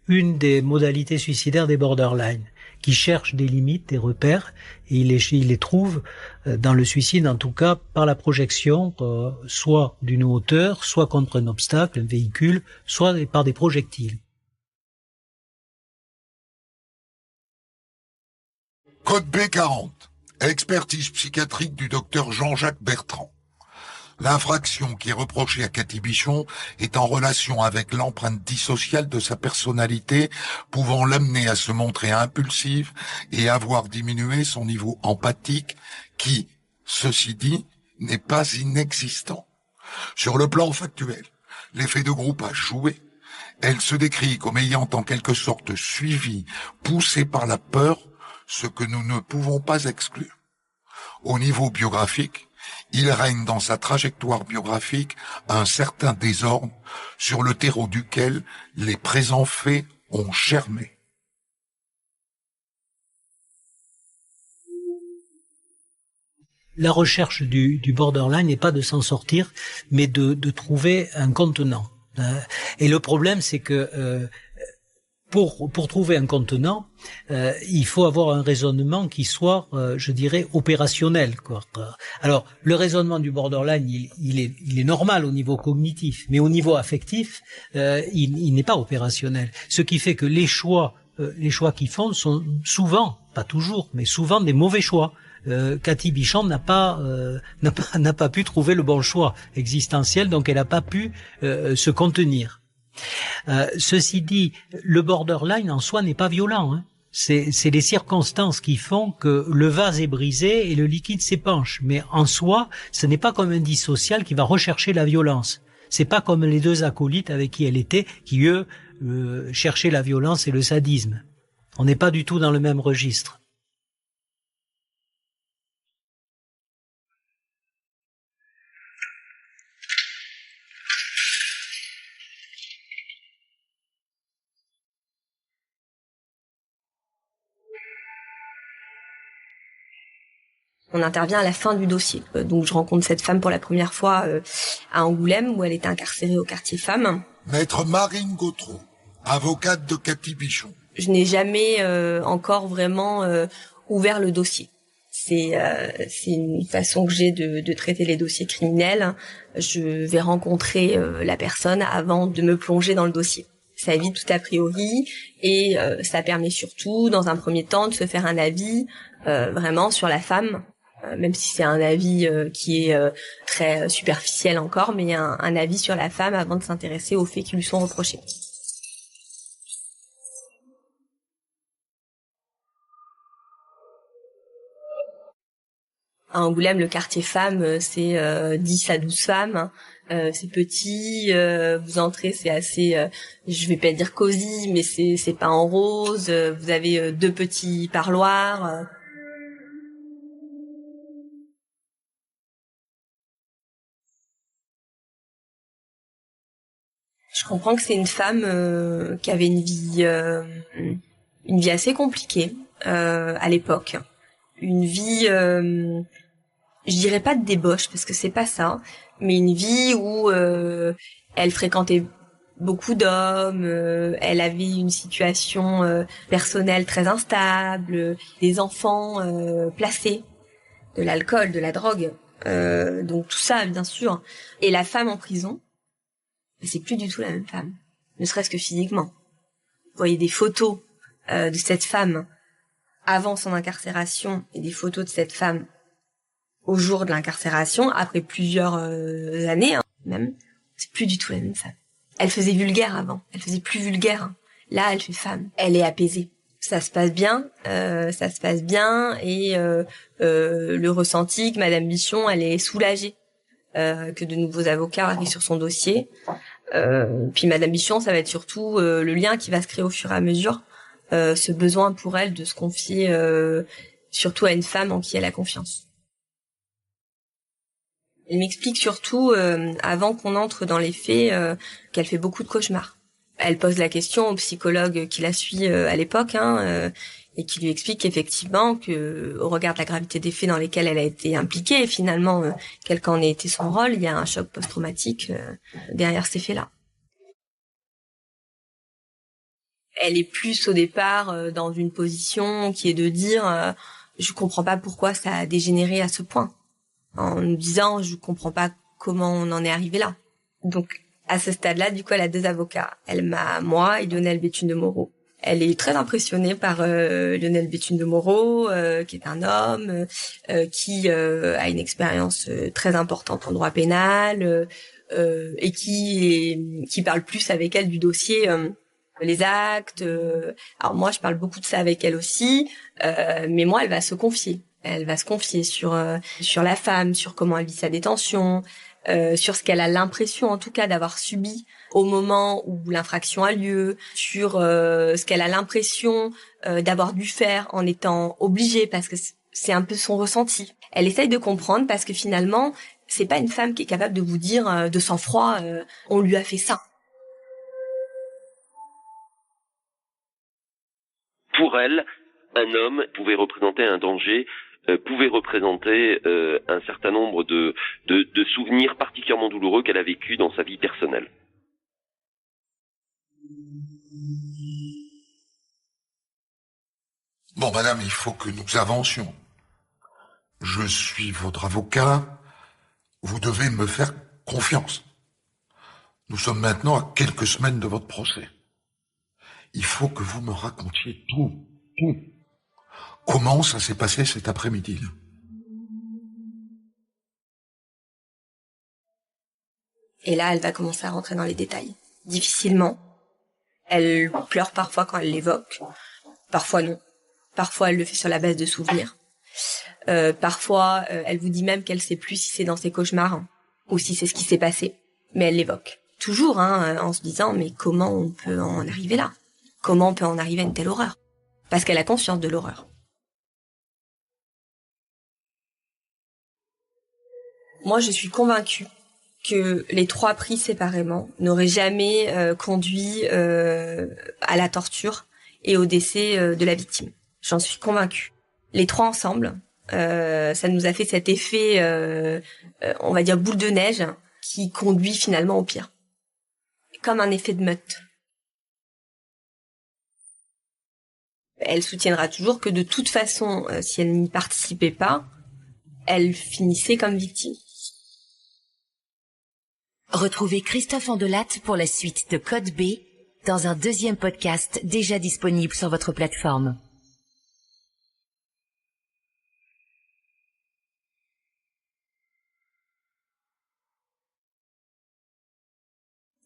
une des modalités suicidaires des borderline, qui cherchent des limites, des repères, et il les trouve dans le suicide, en tout cas par la projection, soit d'une hauteur, soit contre un obstacle, un véhicule, soit par des projectiles. Code B40. Expertise psychiatrique du docteur Jean-Jacques Bertrand. L'infraction qui est reprochée à Cathy Bichon est en relation avec l'empreinte dissociale de sa personnalité, pouvant l'amener à se montrer impulsive et avoir diminué son niveau empathique qui, ceci dit, n'est pas inexistant. Sur le plan factuel, l'effet de groupe a joué. Elle se décrit comme ayant en quelque sorte suivi, poussé par la peur, ce que nous ne pouvons pas exclure. Au niveau biographique, il règne dans sa trajectoire biographique un certain désordre sur le terreau duquel les présents faits ont germé. La recherche du borderline n'est pas de s'en sortir, mais de trouver un contenant. Et le problème, c'est que pour trouver un contenant, il faut avoir un raisonnement qui soit, je dirais, opérationnel, quoi. Alors, le raisonnement du borderline, il est normal au niveau cognitif, mais au niveau affectif, il n'est pas opérationnel. Ce qui fait que les choix qu'ils font sont souvent, pas toujours, mais souvent des mauvais choix. Cathy Bichon n'a pas pu trouver le bon choix existentiel, donc elle n'a pas pu se contenir. Ceci dit, le borderline en soi n'est pas violent, hein. C'est les circonstances qui font que le vase est brisé et le liquide s'épanche. Mais en soi, ce n'est pas comme un dissocial qui va rechercher la violence. C'est pas comme les deux acolytes avec qui elle était, qui eux cherchaient la violence et le sadisme. On n'est pas du tout dans le même registre. On intervient à la fin du dossier. Donc je rencontre cette femme pour la première fois à Angoulême, où elle était incarcérée au quartier femmes. Maître Marine Gautreau, avocate de Cathy Bichon. Je n'ai jamais encore vraiment ouvert le dossier. C'est une façon que j'ai de traiter les dossiers criminels. Je vais rencontrer la personne avant de me plonger dans le dossier. Ça évite tout a priori et ça permet surtout, dans un premier temps, de se faire un avis vraiment sur la femme. Même si c'est un avis qui est très superficiel encore, mais un avis sur la femme avant de s'intéresser aux faits qui lui sont reprochés. À Angoulême, le quartier femmes, c'est 10 à 12 femmes. C'est petit, vous entrez, c'est assez, je vais pas dire cosy, mais c'est pas en rose. Vous avez 2 petits parloirs. Je comprends que c'est une femme qui avait une vie assez compliquée à l'époque, une vie, je dirais pas de débauche parce que c'est pas ça, mais une vie où elle fréquentait beaucoup d'hommes, elle avait une situation personnelle très instable, des enfants placés, de l'alcool, de la drogue, donc tout ça bien sûr, et la femme en prison. C'est plus du tout la même femme, ne serait-ce que physiquement. Vous voyez des photos de cette femme avant son incarcération et des photos de cette femme au jour de l'incarcération, après plusieurs années même. C'est plus du tout la même femme. Elle faisait vulgaire avant, elle faisait plus vulgaire. Là, elle fait femme. Elle est apaisée. Ça se passe bien et le ressenti que Madame Bichon, elle est soulagée. Que de nouveaux avocats arrivent sur son dossier. Puis Madame Bichon, ça va être surtout le lien qui va se créer au fur et à mesure, ce besoin pour elle de se confier surtout à une femme en qui elle a confiance. Elle m'explique surtout, avant qu'on entre dans les faits, qu'elle fait beaucoup de cauchemars. Elle pose la question au psychologue qui la suit à l'époque, et qui lui explique qu'effectivement, que au regard de la gravité des faits dans lesquels elle a été impliquée, et finalement, quel qu'en ait été son rôle, il y a un choc post-traumatique derrière ces faits-là. Elle est plus au départ dans une position qui est de dire je comprends pas pourquoi ça a dégénéré à ce point, en nous disant je comprends pas comment on en est arrivé là. Donc à ce stade-là, du coup, elle a 2 avocats. Elle m'a moi et Lionel Béthune de Moreau. Elle est très impressionnée par Lionel Béthune de Moreau, qui est un homme qui a une expérience très importante en droit pénal et qui parle plus avec elle du dossier, les actes. Alors moi, je parle beaucoup de ça avec elle aussi, mais moi, elle va se confier. Elle va se confier sur la femme, sur comment elle vit sa détention, sur ce qu'elle a l'impression, en tout cas, d'avoir subi au moment où l'infraction a lieu, sur ce qu'elle a l'impression d'avoir dû faire en étant obligée, parce que c'est un peu son ressenti. Elle essaye de comprendre parce que finalement, c'est pas une femme qui est capable de vous dire de sang-froid, on lui a fait ça. Pour elle, un homme pouvait représenter un danger, pouvait représenter un certain nombre de souvenirs particulièrement douloureux qu'elle a vécu dans sa vie personnelle. Bon, madame, il faut que nous avancions. Je suis votre avocat. Vous devez me faire confiance. Nous sommes maintenant à quelques semaines de votre procès. Il faut que vous me racontiez tout. Comment ça s'est passé cet après-midi, là ? Et là, elle va commencer à rentrer dans les détails. Difficilement. Elle pleure parfois quand elle l'évoque. Parfois non. Parfois, elle le fait sur la base de souvenirs. Parfois, elle vous dit même qu'elle sait plus si c'est dans ses cauchemars ou si c'est ce qui s'est passé. Mais elle l'évoque. Toujours, en se disant, mais comment on peut en arriver là? Comment on peut en arriver à une telle horreur? Parce qu'elle a conscience de l'horreur. Moi, je suis convaincue que les 3 pris séparément n'auraient jamais conduit à la torture et au décès de la victime. J'en suis convaincue. Les 3 ensemble, ça nous a fait cet effet, on va dire boule de neige, qui conduit finalement au pire. Comme un effet de meute. Elle soutiendra toujours que de toute façon, si elle n'y participait pas, elle finissait comme victime. Retrouvez Christophe Andelatte pour la suite de Code B dans un deuxième podcast déjà disponible sur votre plateforme.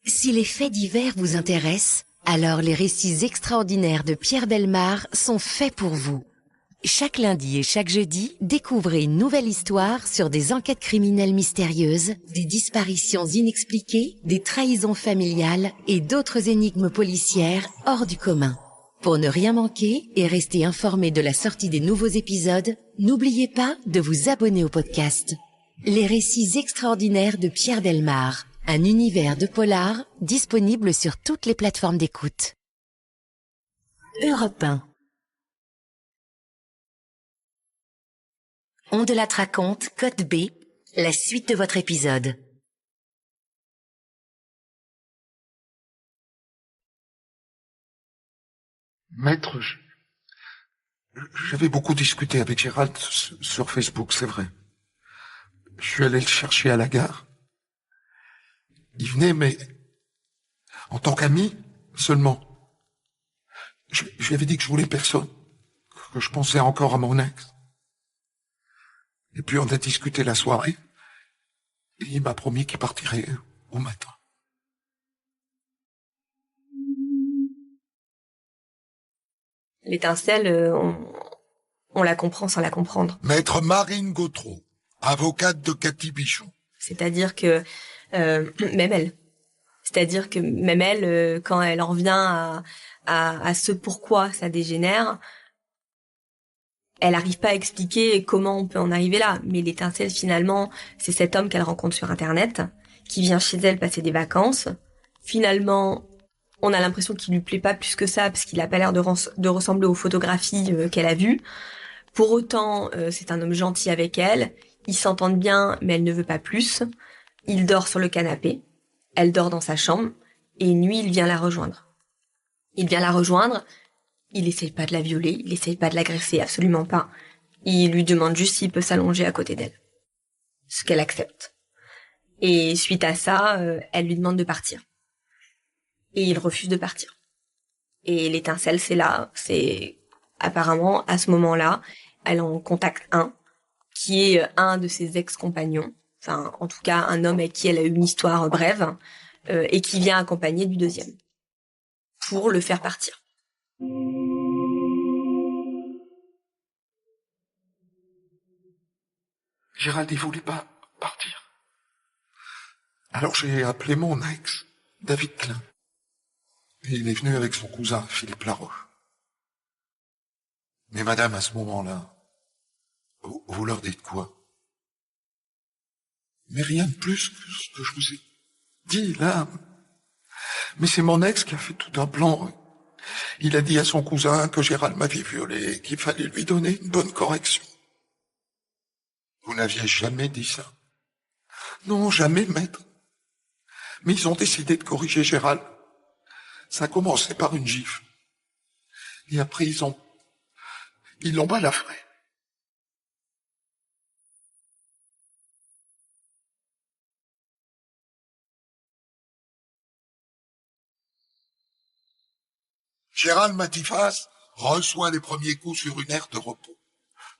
Si les faits divers vous intéressent, alors les récits extraordinaires de Pierre Bellemare sont faits pour vous. Chaque lundi et chaque jeudi, découvrez une nouvelle histoire sur des enquêtes criminelles mystérieuses, des disparitions inexpliquées, des trahisons familiales et d'autres énigmes policières hors du commun. Pour ne rien manquer et rester informé de la sortie des nouveaux épisodes, n'oubliez pas de vous abonner au podcast. Les récits extraordinaires de Pierre Bellemare, un univers de polar disponible sur toutes les plateformes d'écoute. Europe 1. Andelatte raconte Code B, la suite de votre épisode. Maître, j'avais beaucoup discuté avec Gérald sur Facebook, c'est vrai. Je suis allé le chercher à la gare. Il venait, mais en tant qu'ami seulement. Je lui avais dit que je voulais personne, que je pensais encore à mon ex. Et puis on a discuté la soirée, et il m'a promis qu'il partirait au matin. L'étincelle, on la comprend sans la comprendre. Maître Marine Gautreau, avocate de Cathy Bichon. C'est-à-dire que même elle. C'est-à-dire que même elle, quand elle en revient à ce pourquoi ça dégénère, elle n'arrive pas à expliquer comment on peut en arriver là. Mais l'étincelle, finalement, c'est cet homme qu'elle rencontre sur Internet, qui vient chez elle passer des vacances. Finalement, on a l'impression qu'il lui plaît pas plus que ça, parce qu'il a pas l'air de ressembler aux photographies qu'elle a vues. Pour autant, c'est un homme gentil avec elle. Ils s'entendent bien, mais elle ne veut pas plus. Il dort sur le canapé. Elle dort dans sa chambre. Et une nuit, il vient la rejoindre. Il essaye pas de la violer, il essaye pas de l'agresser, absolument pas. Il lui demande juste s'il peut s'allonger à côté d'elle. Ce qu'elle accepte. Et suite à ça, elle lui demande de partir. Et il refuse de partir. Et l'étincelle, c'est là, c'est apparemment, à ce moment-là, elle en contacte un, qui est un de ses ex-compagnons, enfin, en tout cas, un homme avec qui elle a eu une histoire brève, et qui vient accompagner du deuxième, pour le faire partir. Gérald, il voulait pas partir. Alors j'ai appelé mon ex, David Klein. Et il est venu avec son cousin, Philippe Laroche. Mais madame, à ce moment-là, vous leur dites quoi? Mais rien de plus que ce que je vous ai dit là. Mais c'est mon ex qui a fait tout un plan. Il a dit à son cousin que Gérald m'avait violé et qu'il fallait lui donner une bonne correction. Vous n'aviez jamais dit ça? Non, jamais, maître. Mais ils ont décidé de corriger Gérald. Ça a commencé par une gifle. Et après, ils l'ont balafré. Gérald Matifas reçoit les premiers coups sur une aire de repos.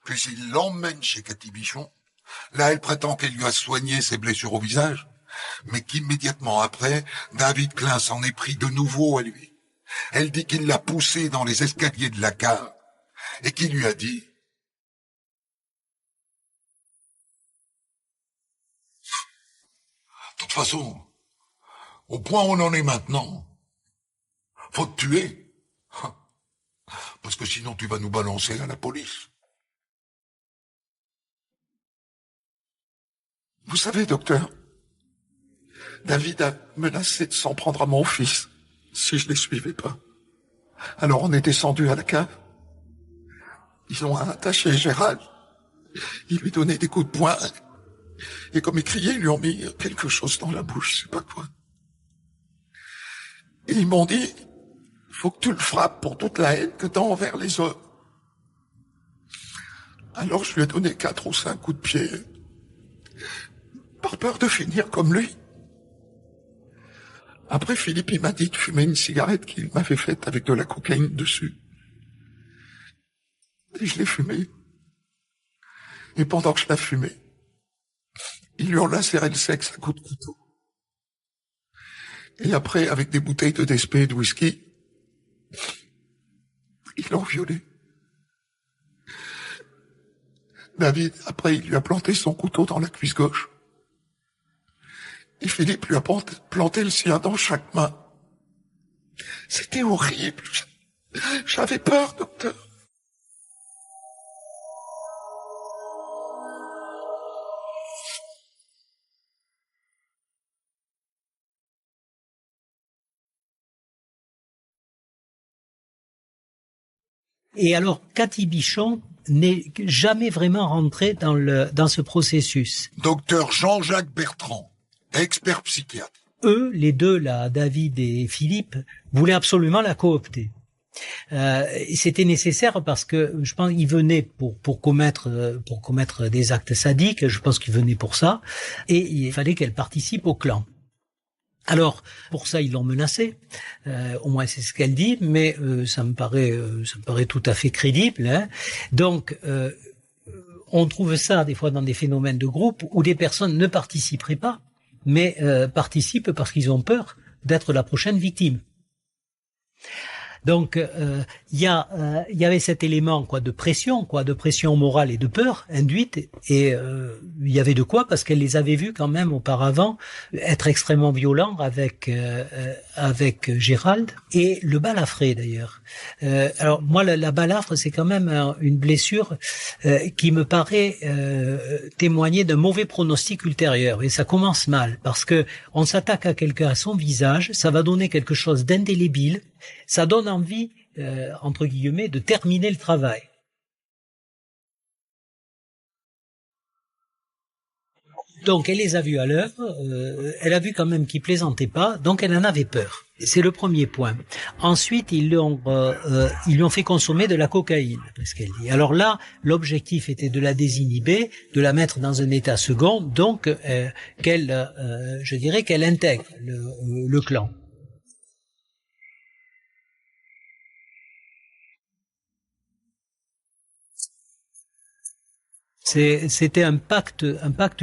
Puis il l'emmène chez Cathy Bichon. Là, elle prétend qu'elle lui a soigné ses blessures au visage. mais qu'immédiatement après, David Klein s'en est pris de nouveau à lui. Elle dit qu'il l'a poussé dans les escaliers de la cave et qu'il lui a dit: de toute façon, au point où on en est maintenant, faut te tuer. Parce que sinon tu vas nous balancer à la police. Vous savez, docteur, David a menacé de s'en prendre à mon fils si je les suivais pas. Alors on est descendu à la cave. Ils ont attaché Gérald. Ils lui donnaient des coups de poing. Et comme il criait, ils lui ont mis quelque chose dans la bouche, je sais pas quoi. Et ils m'ont dit: faut que tu le frappes pour toute la haine que t'as envers les hommes. Alors je lui ai donné 4 ou 5 coups de pied, par peur de finir comme lui. Après, Philippe, il m'a dit de fumer une cigarette qu'il m'avait faite avec de la cocaïne dessus. Et je l'ai fumée. Et pendant que je la fumais, ils lui ont lacéré le sexe à coups de couteau. Et après, avec des bouteilles de DSP et de whisky, ils l'ont violé. David, après, il lui a planté son couteau dans la cuisse gauche. Et Philippe lui a planté le sien dans chaque main. C'était horrible. J'avais peur, docteur. Et alors, Cathy Bichon n'est jamais vraiment rentrée dans ce processus. Docteur Jean-Jacques Bertrand, expert psychiatre. Eux, les deux, là, David et Philippe, voulaient absolument la coopter. C'était nécessaire parce que je pense qu'ils venaient pour commettre des actes sadiques. Je pense qu'ils venaient pour ça, et il fallait qu'elle participe au clan. Alors, pour ça, ils l'ont menacée. Au moins, c'est ce qu'elle dit, mais ça me paraît tout à fait crédible. Hein. Donc, on trouve ça des fois dans des phénomènes de groupe où des personnes ne participeraient pas, mais participent parce qu'ils ont peur d'être la prochaine victime. Donc, il y avait cet élément de pression morale et de peur induite, et il y avait de quoi, parce qu'elle les avait vus quand même auparavant être extrêmement violents avec Gérald, et le balafré d'ailleurs. Alors moi, la balafre, c'est quand même une blessure qui me paraît témoigner d'un mauvais pronostic ultérieur, et ça commence mal, parce que on s'attaque à quelqu'un à son visage, ça va donner quelque chose d'indélébile. Ça donne envie, entre guillemets, de terminer le travail. Donc, elle les a vus à l'œuvre, elle a vu quand même qu'ils plaisantaient pas, donc elle en avait peur. C'est le premier point. Ensuite, ils lui ont fait consommer de la cocaïne, parce qu'elle dit. Alors là, l'objectif était de la désinhiber, de la mettre dans un état second, donc je dirais qu'elle intègre le clan. C'était un pacte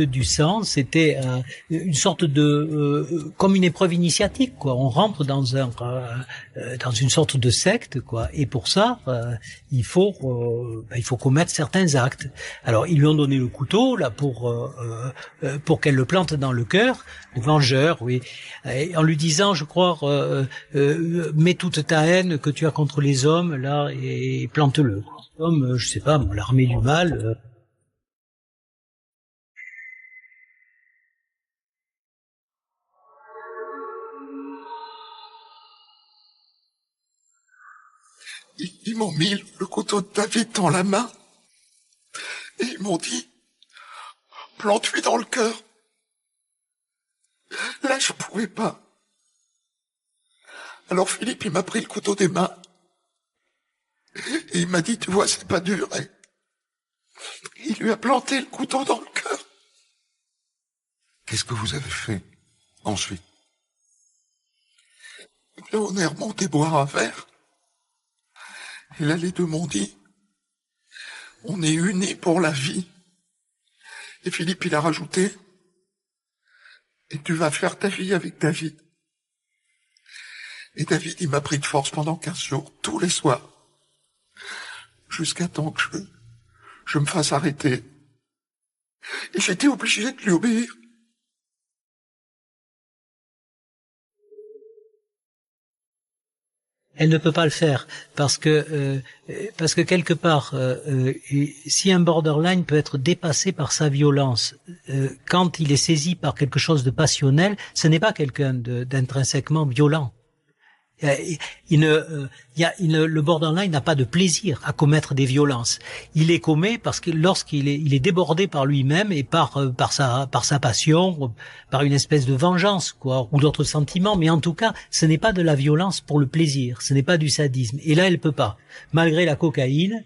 du sang, c'était une sorte de comme une épreuve initiatique, quoi. On rentre dans une sorte de secte, quoi. Et pour ça, il faut commettre certains actes. Alors ils lui ont donné le couteau là pour qu'elle le plante dans le cœur, le vengeur, oui, et en lui disant, je crois, mets toute ta haine que tu as contre les hommes là et plante-le. Comme je sais pas, l'armée du mal. Ils m'ont mis le couteau de David dans la main et ils m'ont dit: plante-lui dans le cœur. Là, je pouvais pas. Alors Philippe, il m'a pris le couteau des mains et il m'a dit: tu vois, c'est pas dur. Et il lui a planté le couteau dans le cœur. Qu'est-ce que vous avez fait ensuite? On est remonté boire un verre. Et là, les deux m'ont dit: on est unis pour la vie. Et Philippe, il a rajouté: Et tu vas faire ta vie avec David. Et David, il m'a pris de force pendant 15 jours, tous les soirs. Jusqu'à temps que je me fasse arrêter. Et j'étais obligé de lui obéir. Elle ne peut pas le faire parce que quelque part, si un borderline peut être dépassé par sa violence, quand il est saisi par quelque chose de passionnel, ce n'est pas quelqu'un d'intrinsèquement violent. Le borderline n'a pas de plaisir à commettre des violences. Il les commet parce que lorsqu'il est débordé par lui-même et par sa passion, par une espèce de vengeance, quoi, ou d'autres sentiments. Mais en tout cas, ce n'est pas de la violence pour le plaisir. Ce n'est pas du sadisme. Et là, elle peut pas. Malgré la cocaïne.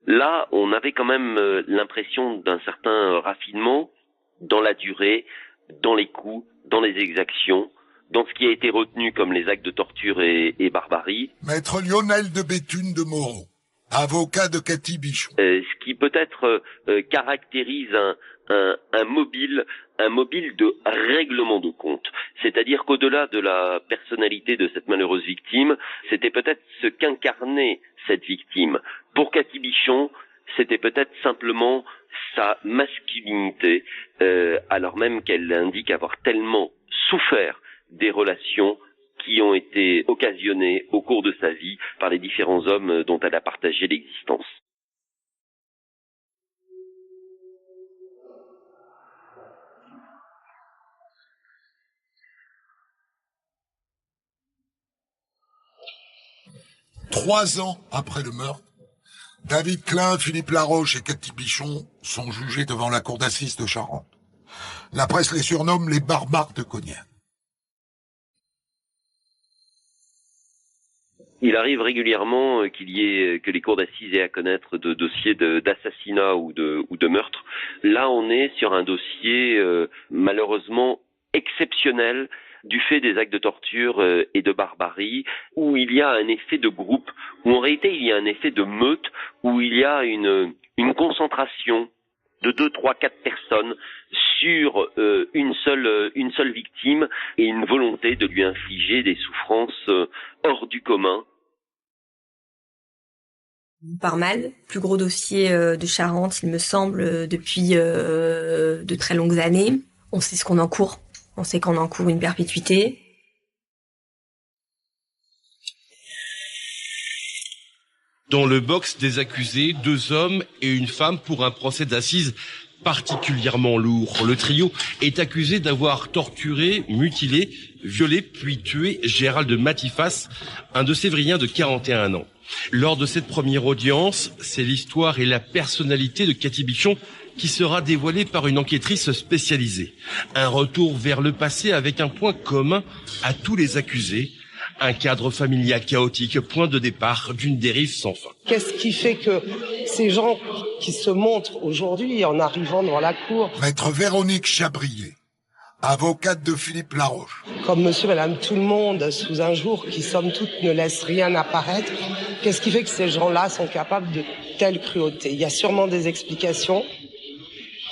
Là, on avait quand même l'impression d'un certain raffinement dans la durée, dans les coups, dans les exactions, dans ce qui a été retenu comme les actes de torture et barbarie. Maître Lionel de Béthune de Moreau, avocat de Cathy Bichon. Ce qui peut-être caractérise un mobile de règlement de compte. C'est-à-dire qu'au-delà de la personnalité de cette malheureuse victime, c'était peut-être ce qu'incarnait cette victime. Pour Cathy Bichon, c'était peut-être simplement sa masculinité, alors même qu'elle indique avoir tellement souffert des relations qui ont été occasionnées au cours de sa vie par les différents hommes dont elle a partagé l'existence. Trois ans après le meurtre, David Klein, Philippe Laroche et Cathy Bichon sont jugés devant la cour d'assises de Charente. La presse les surnomme les barbares de Cognac. Il arrive régulièrement que les cours d'assises aient à connaître de dossiers d'assassinat ou de meurtre. Là, on est sur un dossier malheureusement exceptionnel du fait des actes de torture et de barbarie, où il y a un effet de groupe, où en réalité il y a un effet de meute, où il y a une concentration de 2, 3, 4 personnes sur une seule victime et une volonté de lui infliger des souffrances hors du commun. Par mal, plus gros dossier de Charente, il me semble, depuis de très longues années. On sait ce qu'on encourt. On sait qu'on encourt une perpétuité. Dans le box des accusés, 2 hommes et une femme pour un procès d'assises particulièrement lourd. Le trio est accusé d'avoir torturé, mutilé, violé puis tué Gérald Matifas, un de Sévrien de 41 ans. Lors de cette première audience, c'est l'histoire et la personnalité de Cathy Bichon qui sera dévoilée par une enquêtrice spécialisée. Un retour vers le passé avec un point commun à tous les accusés. Un cadre familial chaotique, point de départ d'une dérive sans fin. Qu'est-ce qui fait que ces gens qui se montrent aujourd'hui en arrivant dans la cour... Maître Véronique Chabrier, avocate de Philippe Laroche. Comme monsieur, madame, tout le monde, sous un jour qui, somme toute, ne laisse rien apparaître. Qu'est-ce qui fait que ces gens-là sont capables de telle cruauté? Il y a sûrement des explications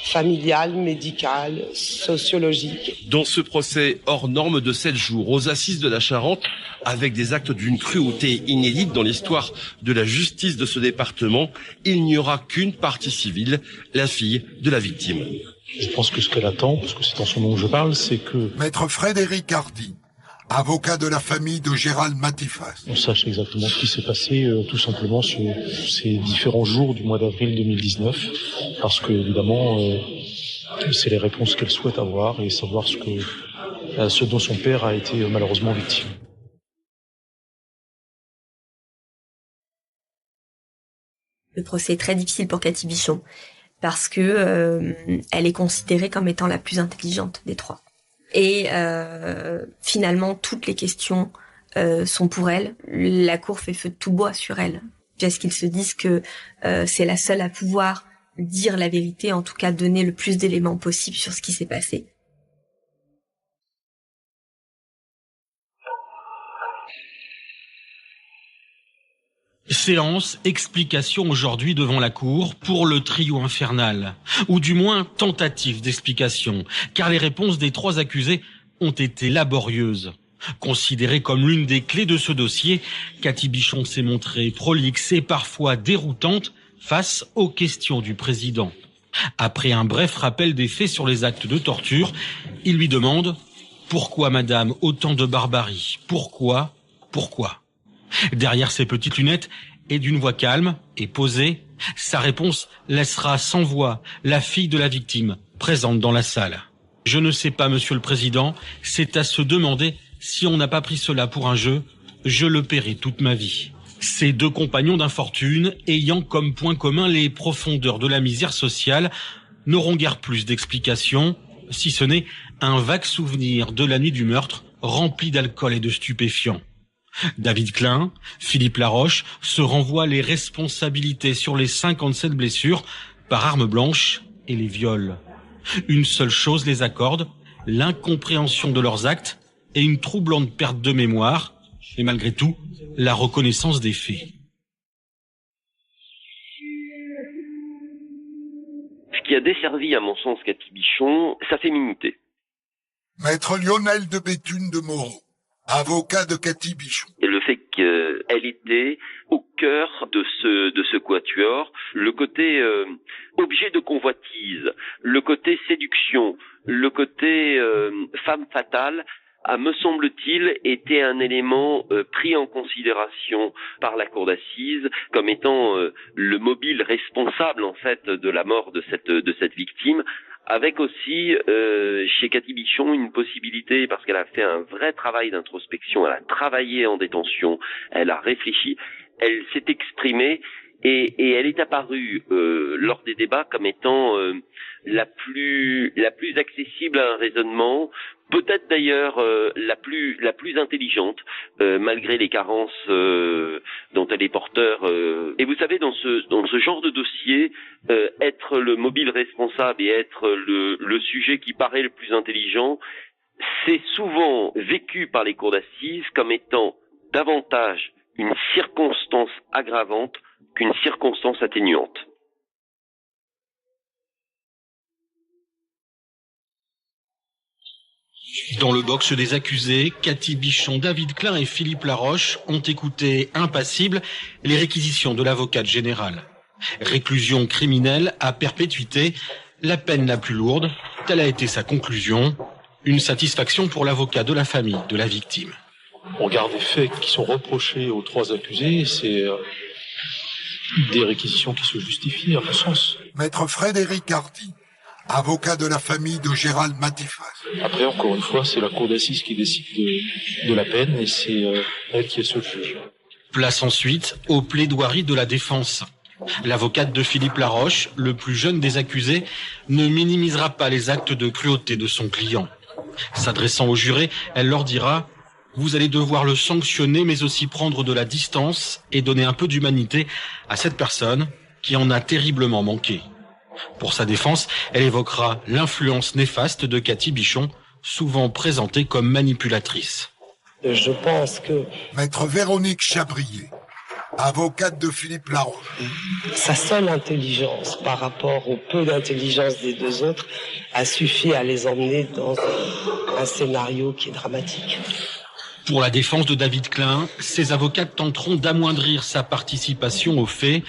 familiales, médicales, sociologiques. Dans ce procès hors norme de 7 jours aux assises de la Charente, avec des actes d'une cruauté inédite dans l'histoire de la justice de ce département, il n'y aura qu'une partie civile, la fille de la victime. Je pense que ce qu'elle attend, parce que c'est en son nom que je parle, c'est que... Maître Frédéric Hardy, avocat de la famille de Gérald Matifas. On sache exactement ce qui s'est passé tout simplement sur ces différents jours du mois d'avril 2019, parce que évidemment c'est les réponses qu'elle souhaite avoir et savoir ce dont son père a été malheureusement victime. Le procès est très difficile pour Cathy Bichon parce que elle est considérée comme étant la plus intelligente des trois. Et finalement, toutes les questions sont pour elle. La cour fait feu de tout bois sur elle, parce qu'ils se disent que c'est la seule à pouvoir dire la vérité, en tout cas donner le plus d'éléments possible sur ce qui s'est passé. Séance, explication aujourd'hui devant la cour pour le trio infernal, ou du moins tentative d'explication, car les réponses des 3 accusés ont été laborieuses. Considérée comme l'une des clés de ce dossier, Cathy Bichon s'est montrée prolixe et parfois déroutante face aux questions du président. Après un bref rappel des faits sur les actes de torture, il lui demande « Pourquoi, madame, autant de barbarie ? Pourquoi ? Derrière ses petites lunettes et d'une voix calme et posée, sa réponse laissera sans voix la fille de la victime présente dans la salle. « Je ne sais pas, monsieur le président, c'est à se demander si on n'a pas pris cela pour un jeu, je le paierai toute ma vie. » Ces 2 compagnons d'infortune, ayant comme point commun les profondeurs de la misère sociale, n'auront guère plus d'explications, si ce n'est un vague souvenir de la nuit du meurtre, rempli d'alcool et de stupéfiants. David Klein, Philippe Laroche se renvoient les responsabilités sur les 57 blessures par arme blanche et les viols. Une seule chose les accorde, l'incompréhension de leurs actes et une troublante perte de mémoire, et malgré tout, la reconnaissance des faits. Ce qui a desservi, à mon sens, Cathy Bichon, sa féminité. Maître Lionel de Béthune de Moreau, avocat de Cathy Bichon. Et le fait qu'elle était au cœur de ce quatuor, le côté objet de convoitise, le côté séduction, le côté femme fatale, a, me semble-t-il, été un élément pris en considération par la cour d'assises comme étant le mobile responsable en fait de la mort de cette victime, avec aussi chez Cathy Bichon une possibilité, parce qu'elle a fait un vrai travail d'introspection, elle a travaillé en détention, elle a réfléchi, elle s'est exprimée et elle est apparue lors des débats comme étant la plus accessible à un raisonnement, peut-être d'ailleurs la plus intelligente, malgré les carences dont elle est porteur. Et vous savez, dans ce genre de dossier, être le mobile responsable et être le sujet qui paraît le plus intelligent, c'est souvent vécu par les cours d'assises comme étant davantage une circonstance aggravante qu'une circonstance atténuante. Dans le box des accusés, Cathy Bichon, David Klein et Philippe Laroche ont écouté impassibles les réquisitions de l'avocate générale. Réclusion criminelle à perpétuité, la peine la plus lourde, telle a été sa conclusion. Une satisfaction pour l'avocat de la famille de la victime. Au regard des faits qui sont reprochés aux 3 accusés, c'est des réquisitions qui se justifient, à mon sens. Maître Frédéric Hardy, avocat de la famille de Gérald Matifas. Après, encore une fois, c'est la cour d'assises qui décide de la peine et c'est elle qui est seule juge. Place ensuite aux plaidoiries de la défense. L'avocate de Philippe Laroche, le plus jeune des accusés, ne minimisera pas les actes de cruauté de son client. S'adressant aux jurés, elle leur dira « Vous allez devoir le sanctionner, mais aussi prendre de la distance et donner un peu d'humanité à cette personne qui en a terriblement manqué. » Pour sa défense, elle évoquera l'influence néfaste de Cathy Bichon, souvent présentée comme manipulatrice. Je pense que... Maître Véronique Chabrier, avocate de Philippe Laroche. Sa seule intelligence par rapport au peu d'intelligence des 2 autres a suffi à les emmener dans un scénario qui est dramatique. Pour la défense de David Klein, ses avocats tenteront d'amoindrir sa participation aux faits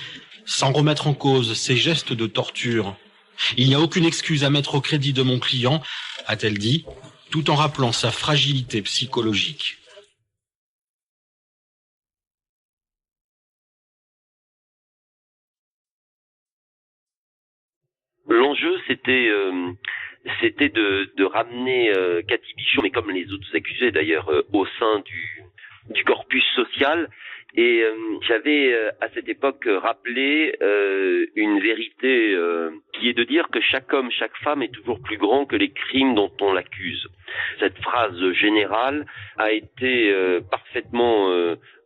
sans remettre en cause ses gestes de torture. Il n'y a aucune excuse à mettre au crédit de mon client, a-t-elle dit, tout en rappelant sa fragilité psychologique. L'enjeu, c'était de ramener Cathy Bichon, mais comme les autres accusés d'ailleurs, au sein du corpus social. Et j'avais à cette époque rappelé une vérité qui est de dire que chaque homme, chaque femme est toujours plus grand que les crimes dont on l'accuse. Cette phrase générale a été parfaitement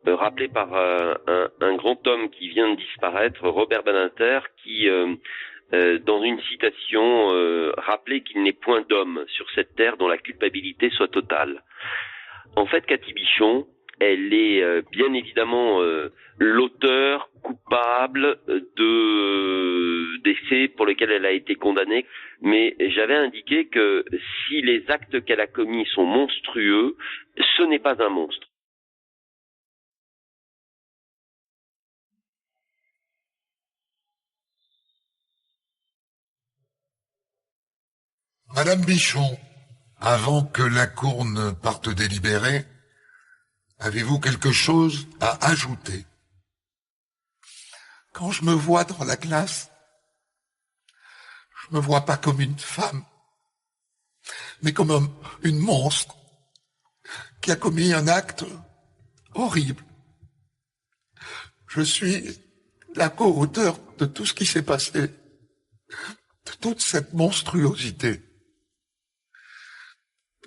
rappelée par un grand homme qui vient de disparaître, Robert Badinter, qui dans une citation rappelait qu'il n'est point d'homme sur cette terre dont la culpabilité soit totale. En fait, Cathy Bichon Elle est bien évidemment l'auteur coupable des faits pour lesquels elle a été condamnée, mais j'avais indiqué que si les actes qu'elle a commis sont monstrueux, ce n'est pas un monstre. Madame Bichon, avant que la Cour ne parte délibérer, avez-vous quelque chose à ajouter? Quand je me vois dans la glace, je me vois pas comme une femme, mais comme une monstre qui a commis un acte horrible. Je suis la co-auteur de tout ce qui s'est passé, de toute cette monstruosité.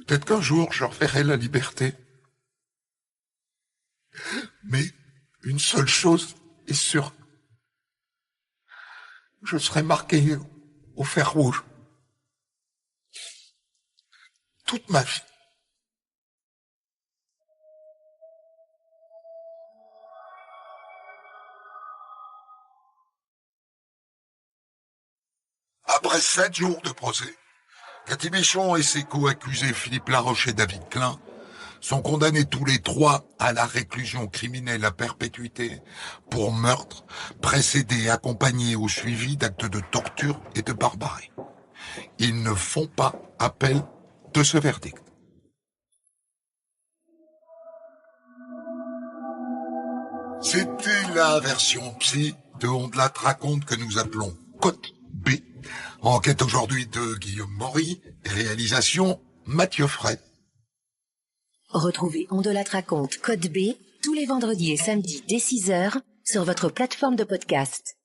Peut-être qu'un jour, je reverrai la liberté. Mais une seule chose est sûre. Je serai marqué au fer rouge. Toute ma vie. Après 7 jours de procès, Cathy Bichon et ses co-accusés Philippe Laroche et David Klein sont condamnés tous les 3 à la réclusion criminelle à perpétuité pour meurtre, précédé et accompagné ou suivi d'actes de torture et de barbarie. Ils ne font pas appel de ce verdict. C'était la version psy de On de la raconte que nous appelons Côte B. Enquête aujourd'hui de Guillaume Maury, réalisation Mathieu Fray. Retrouvez On de la raconte Code B tous les vendredis et samedis dès 6h sur votre plateforme de podcast.